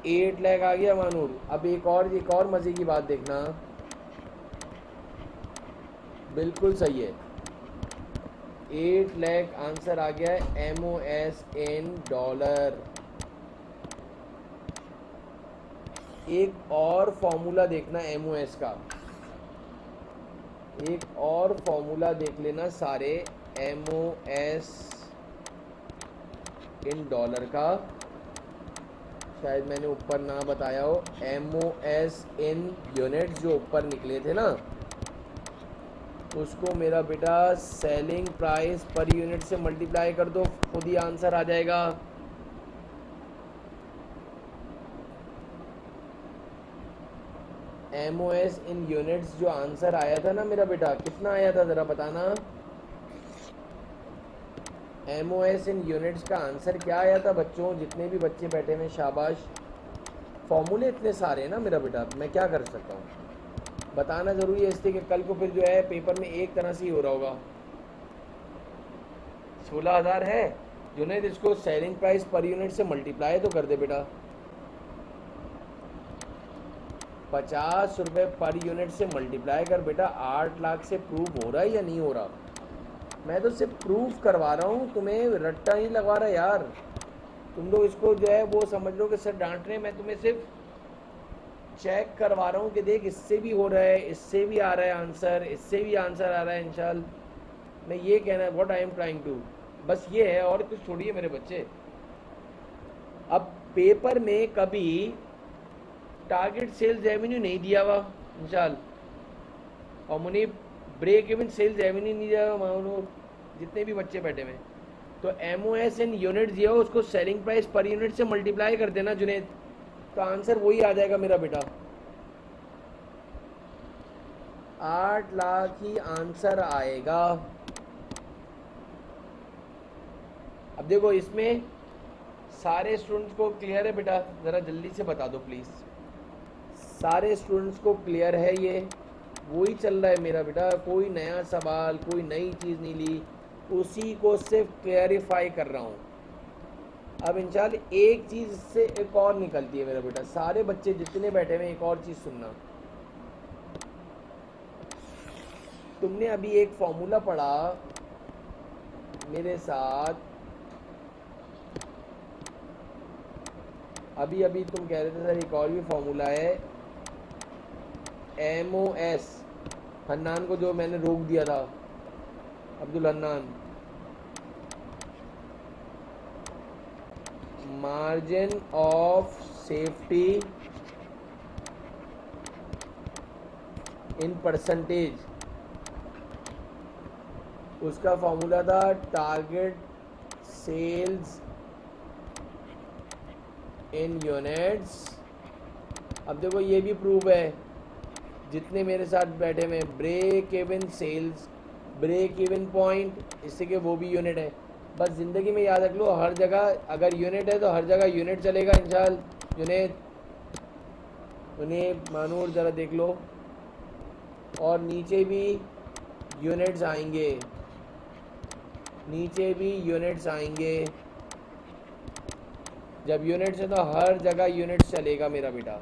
8 लाख आ गया मानूर। अब एक और मज़े की बात देखना, बिल्कुल सही है, 8 लाख आंसर आ गया है MOS इन डॉलर। एक और फॉर्मूला देखना MOS का, एक और फॉर्मूला देख लेना सारे MOS इन डॉलर का, शायद मैंने ऊपर ना बताया हो। MOS इन यूनिट्स जो ऊपर निकले थे ना, उसको मेरा बेटा सेलिंग प्राइस पर यूनिट से मल्टीप्लाई कर दो, खुद ही आंसर आ जाएगा। MOS इन यूनिट्स जो आंसर आया था ना मेरा बेटा, कितना आया था ज़रा बताना। MOS इन यूनिट्स का आंसर क्या आया था बच्चों? जितने भी बच्चे बैठे हुए शाबाश। फॉर्मूले इतने सारे हैं ना मेरा बेटा, मैं क्या कर सकता हूँ, बताना ज़रूरी है, इसलिए कि कल को फिर जो है पेपर में एक तरह से ही हो रहा होगा। 16,000 है जुनैद, इसको सेलिंग प्राइस पर यूनिट से मल्टीप्लाई तो कर दे बेटा। 50 रुपये पर यूनिट से मल्टीप्लाई कर बेटा। 8 लाख से प्रूव हो रहा है या नहीं हो रहा? मैं तो सिर्फ प्रूफ करवा रहा हूँ, तुम्हें रट्टा नहीं लगवा रहा यार। तुम लोग इसको जो है वो समझ लो कि सर डांट रहे हैं, मैं तुम्हें सिर्फ चेक करवा रहा हूँ कि देख इससे भी हो रहा है, इससे भी आ रहा है आंसर, इससे भी आंसर आ रहा है इंशाल्लाह। मैं ये कहना है, what I am trying to, बस ये है, और कुछ छोड़िए मेरे बच्चे। अब पेपर में कभी टारगेट सेल्स रेवेन्यू नहीं दिया हुआ इंशाल, और मुझे ब्रेक इवन सेल्स रेवेन्यू नहीं दिया हुआ मानो जितने भी बच्चे बैठे हुए। तो MOS इन यूनिट दिया हो, उसको सेलिंग प्राइस पर यूनिट से मल्टीप्लाई कर देना जुनेद, तो आंसर वही आ जाएगा मेरा बेटा। 8 लाख ही आंसर आएगा। अब देखो इसमें सारे स्टूडेंट्स को क्लियर है बेटा, ज़रा जल्दी से बता दो प्लीज़। सारे स्टूडेंट्स को क्लियर है ये? वही चल रहा है मेरा बेटा, कोई नया सवाल, कोई नई चीज़ नहीं ली, उसी को सिर्फ क्लैरिफाई कर रहा हूँ। अब इंशाल्लाह एक चीज़ से एक और निकलती है मेरा बेटा, सारे बच्चे जितने बैठे हुए एक और चीज़ सुनना। तुमने अभी एक फॉर्मूला पढ़ा मेरे साथ, अभी अभी तुम कह रहे थे सर एक और भी फॉर्मूला है MOS, हन्नान को जो मैंने रोक दिया था, Abdul Hannan, margin of safety in percentage, उसका फॉर्मूला था टारगेट सेल्स इन यूनिट्स। अब देखो ये भी प्रूफ है, जितने मेरे साथ बैठे हुए, break even sales, break even point, इससे कि वो भी यूनिट है। बस ज़िंदगी में याद रख लो, हर जगह अगर यूनिट है तो हर जगह यूनिट चलेगा इंशाल्लाह। यूनिट उन्हें मानूर ज़रा देख लो, और नीचे भी यूनिट्स आएंगे, नीचे भी यूनिट्स आएंगे। जब यूनिट्स है तो हर जगह यूनिट्स चलेगा मेरा बेटा।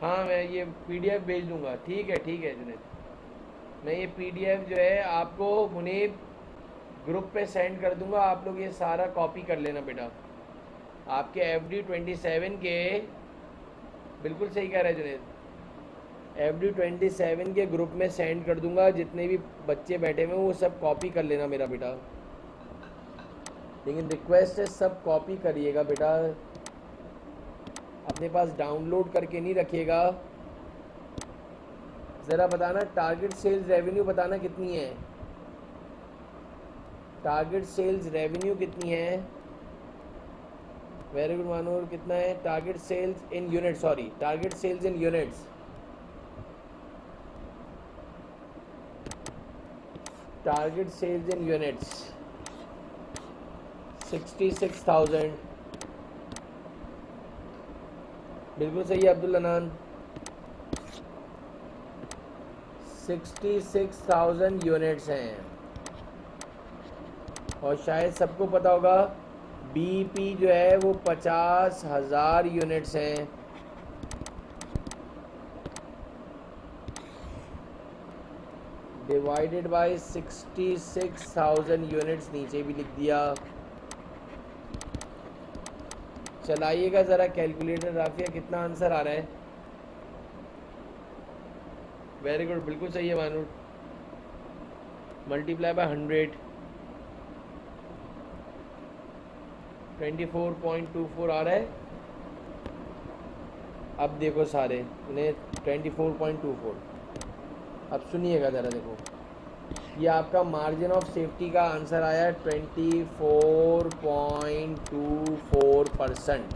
हाँ मैं ये PDF भेज दूंगा, ठीक है जुनेद, मैं ये PDF जो है आपको मुनीब ग्रुप पे सेंड कर दूंगा, आप लोग ये सारा कॉपी कर लेना बेटा। आपके FD 27 के, बिल्कुल सही कह रहे हैं जुनेद, FD 27 के ग्रुप में सेंड कर दूंगा, जितने भी बच्चे बैठे हुए वो सब कॉपी कर लेना मेरा बेटा। लेकिन रिक्वेस्ट है सब कॉपी करिएगा बेटा, अपने पास डाउनलोड करके नहीं रखिएगा। ज़रा बताना टारगेट सेल्स रेवेन्यू बताना कितनी है, टारगेट सेल्स रेवेन्यू कितनी है? वेरी गुड मानूर, कितना है target sales in unit, sorry target sales in units, target sales in units 66,000, बिल्कुल सही है अब्दुल अनान, 66,000 यूनिट्स हैं। और शायद सबको पता होगा BP जो है वो 50,000 यूनिट्स हैं। डिवाइडेड बाय 66,000 यूनिट्स, नीचे भी लिख दिया। चलाइएगा ज़रा कैलकुलेटर राफिया, कितना आंसर आ रहा है? वेरी गुड, बिल्कुल सही है मानूर, मल्टीप्लाई बाय 100, 24.24 आ रहा है। अब देखो सारे उन्हें 24.24, अब सुनिएगा ज़रा, देखो ये आपका मार्जिन ऑफ सेफ्टी का आंसर आया 24.24%।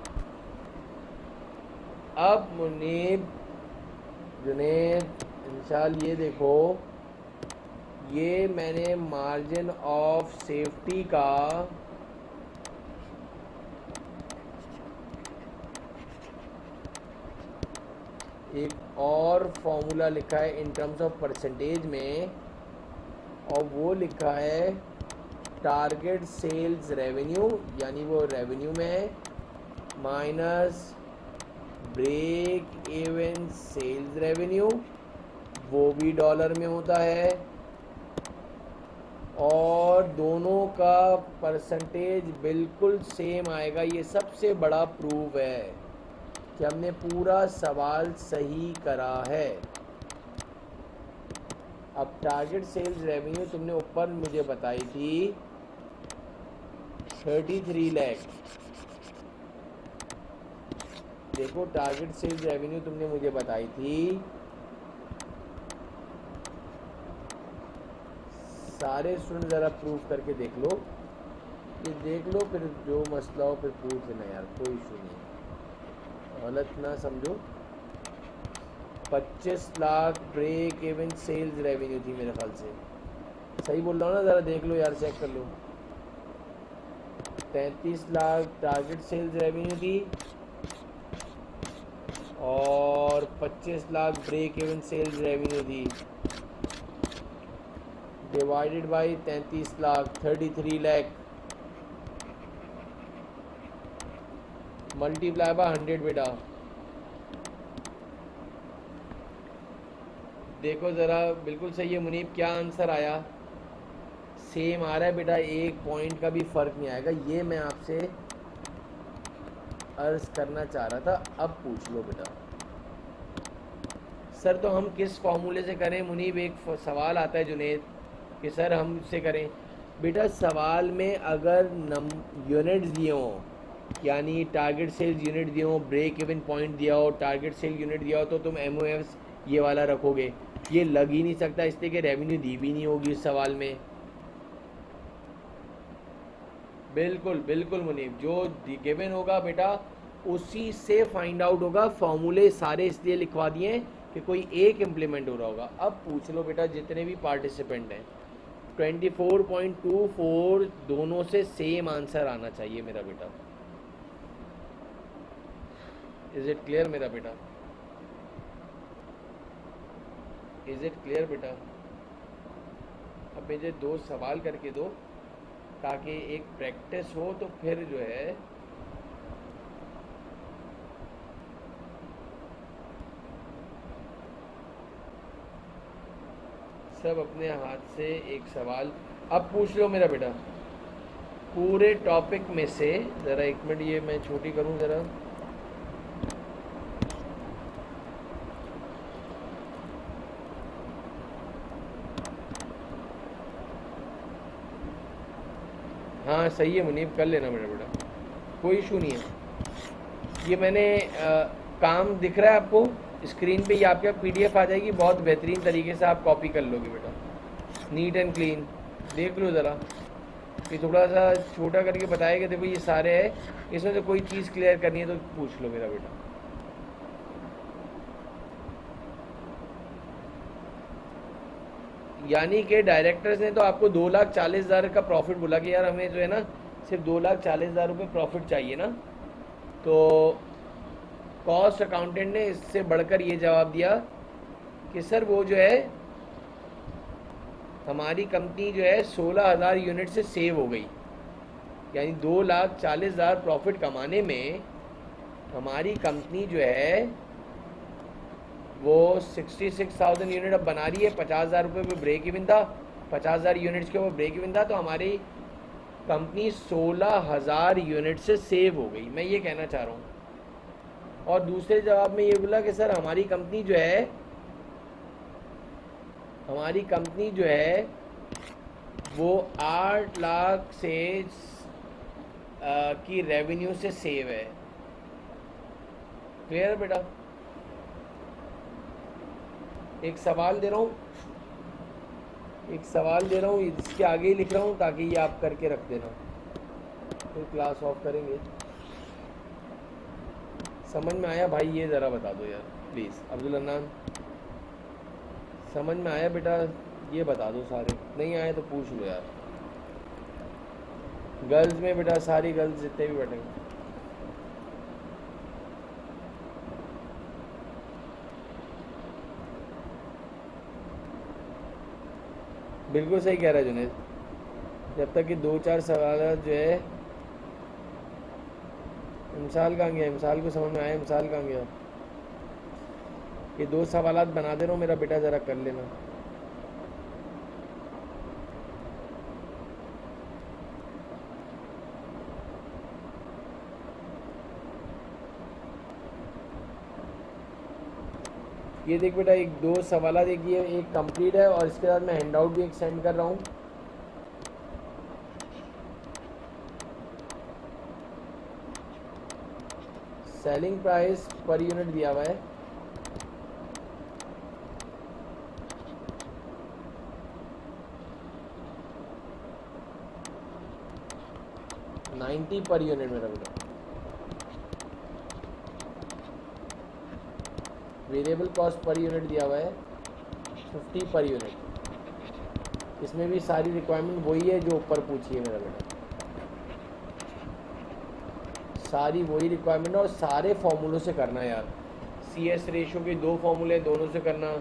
अब मुनीब जुनेद इंशाल्लाह ये देखो, ये मैंने मार्जिन ऑफ सेफ्टी का एक और फॉर्मूला लिखा है इन टर्म्स ऑफ परसेंटेज में, और वो लिखा है टारगेट सेल्स रेवेन्यू, यानी वो रेवेन्यू में है, minus break even sales revenue, वो भी डॉलर में होता है, और दोनों का परसेंटेज बिल्कुल सेम आएगा। ये सबसे बड़ा प्रूफ है कि हमने पूरा सवाल सही करा है। अब टारगेट सेल्स रेवेन्यू तुमने ऊपर मुझे बताई थी 33 लाख। देखो टारगेट सेल्स रेवेन्यू तुमने मुझे बताई थी, सारे स्टूडेंट ज़रा प्रूफ करके देख लो, ये देख लो, फिर जो मसला हो फिर पूछ लेना यार, कोई इशू नहीं, गलत ना समझो। 25 lakh break even sales revenue थी मेरे ख्याल से, सही बोल रहा हूँ ना? ज़रा देख लो यार, चेक कर लो। 33 लाख टारगेट सेल्स रेवेन्यू थी और 25 lakh break even sales revenue थी, divided by 33 lakh 33 lakh multiply by 100 बेटा। देखो ज़रा, बिल्कुल सही है मुनीब, क्या आंसर आया? सेम आ रहा है बेटा, एक पॉइंट का भी फ़र्क नहीं आएगा, ये मैं आपसे अर्ज करना चाह रहा था। अब पूछ लो बेटा। सर तो हम किस फॉर्मूले से करें मुनीब? एक सवाल आता है जुनेद कि सर हम इससे करें। बेटा सवाल में अगर यूनिट्स दिए हों, यानी टारगेट सेल्स यूनिट दिए हों, ब्रेक इवन पॉइंट दिया हो, टारगेट सेल यूनिट दिया हो, तो तुम एमओएस ये वाला रखोगे। ये लग ही नहीं सकता, इसलिए कि रेवेन्यू दी भी नहीं होगी इस सवाल में। बिल्कुल बिल्कुल मुनीब, जो गिवन होगा बेटा उसी से फाइंड आउट होगा। फॉर्मूले सारे इसलिए लिखवा दिए हैं कि कोई एक इम्प्लीमेंट हो रहा होगा। अब पूछ लो बेटा जितने भी पार्टिसिपेंट हैं, 24.24 दोनों से सेम आंसर आना चाहिए मेरा बेटा। इज इट क्लियर मेरा बेटा? इज इट क्लियर बेटा? अब मुझे 2 सवाल करके दो ताकि एक प्रैक्टिस हो, तो फिर जो है सब अपने हाथ से एक सवाल अब पूछ लो मेरा बेटा, पूरे टॉपिक में से। ज़रा 1 मिनट, ये मैं छोटी करूं ज़रा। हाँ सही है मुनीब, कर लेना मेरा बेटा, कोई इशू नहीं है। ये मैंने काम दिख रहा है आपको स्क्रीन पे, ये आपके पीडीएफ आ जाएगी, बहुत बेहतरीन तरीके से आप कॉपी कर लोगे बेटा, नीट एंड क्लीन। देख लो ज़रा, ये थोड़ा सा छोटा करके बताएगा। देखो ये सारे है, इसमें से कोई चीज़ क्लियर करनी है तो पूछ लो मेरा बेटा। यानी कि डायरेक्टर्स ने तो आपको 2,40,000 का प्रॉफिट बोला कि यार हमें जो है ना सिर्फ 2,40,000 रुपये प्रॉफिट चाहिए ना, तो कॉस्ट अकाउंटेंट ने इससे बढ़कर ये जवाब दिया कि सर वो जो है हमारी कंपनी जो है 16,000 यूनिट से सेव हो गई, यानी 2,40,000 प्रॉफिट कमाने में हमारी कंपनी जो है वो 66,000 यूनिट अब बना रही है। 50,000 रुपये पे ब्रेक इवन था, 50,000 यूनिट्स के ऊपर ब्रेक इवन था, तो हमारी कंपनी 16,000 यूनिट से सेव हो गई, मैं ये कहना चाह रहा हूँ। और दूसरे जवाब में ये बोला कि सर हमारी कंपनी जो है वो 8 लाख से की रेवेन्यू से सेव है। क्लियर बेटा? एक सवाल दे रहा हूँ, इसके आगे ही लिख रहा हूँ ताकि ये आप करके रख देना, फिर क्लास ऑफ करेंगे। समझ में आया भाई? ये ज़रा बता दो यार प्लीज़। अब्दुल अन्नान, समझ में आया बेटा? ये बता दो। सारे नहीं आए तो पूछ लो यार। गर्ल्स में बेटा सारी गर्ल्स जितने भी बैठे हैं, बिल्कुल सही कह रहा है जुनेद। जब तक कि 2-4 सवाल जो है, इमसाल कहाँ गया? इमसाल को समझ में आया? इमसाल कहाँ गया? ये 2 सवालात बना दे रहा हूँ मेरा बेटा, ज़रा कर लेना। ये देख बेटा, एक दो सवाल देखिए, एक कंप्लीट है और इसके बाद मैं हैंड आउट भी एक सेंड कर रहा हूँ। सेलिंग प्राइस पर यूनिट दिया हुआ है, $90 पर यूनिट मेरा बेटा। वेरिएबल कॉस्ट पर यूनिट दिया हुआ है $50 पर यूनिट। इसमें भी सारी रिक्वायरमेंट वही है जो ऊपर पूछी है मेरा बेटा, सारी वही रिक्वायरमेंट और सारे फॉर्मूलों से करना है यार। CS रेशो के 2 फॉर्मूले, दोनों से करना।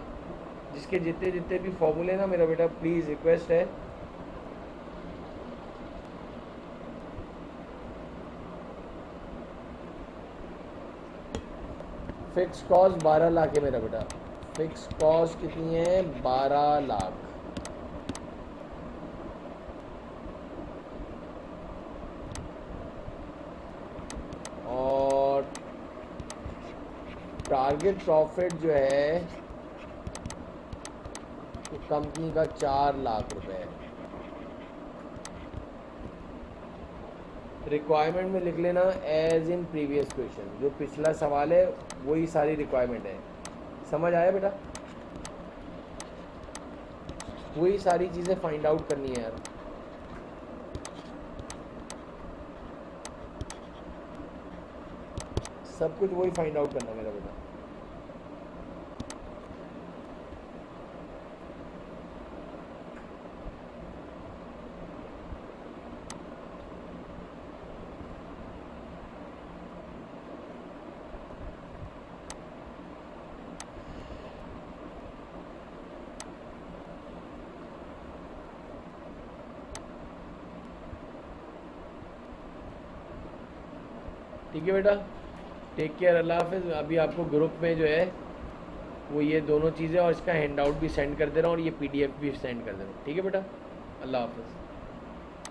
जिसके जितने जितने भी फॉर्मूले ना मेरा बेटा, प्लीज़ रिक्वेस्ट है फिक्स कॉस्ट 12 लाख है मेरा बेटा। फिक्स कॉस्ट कितनी है? 12 लाख। और टारगेट प्रॉफिट जो है कंपनी का 4 लाख रुपए है। रिक्वायरमेंट में लिख लेना एज इन प्रीवियस क्वेश्चन, जो पिछला सवाल है वही सारी रिक्वायरमेंट है। समझ आया बेटा? वही सारी चीज़ें फाइंड आउट करनी है यार। सब कुछ वही फाइंड आउट करना मेरा बेटा। ठीक है बेटा, टेक केयर, अल्लाह हाफिज़। अभी आपको ग्रुप में जो है वो ये दोनों चीज़ें और इसका हैंड आउट भी सेंड कर दे रहा हूँ और ये PDF भी सेंड कर दे रहा हूँ। ठीक है बेटा, अल्लाह हाफिज़।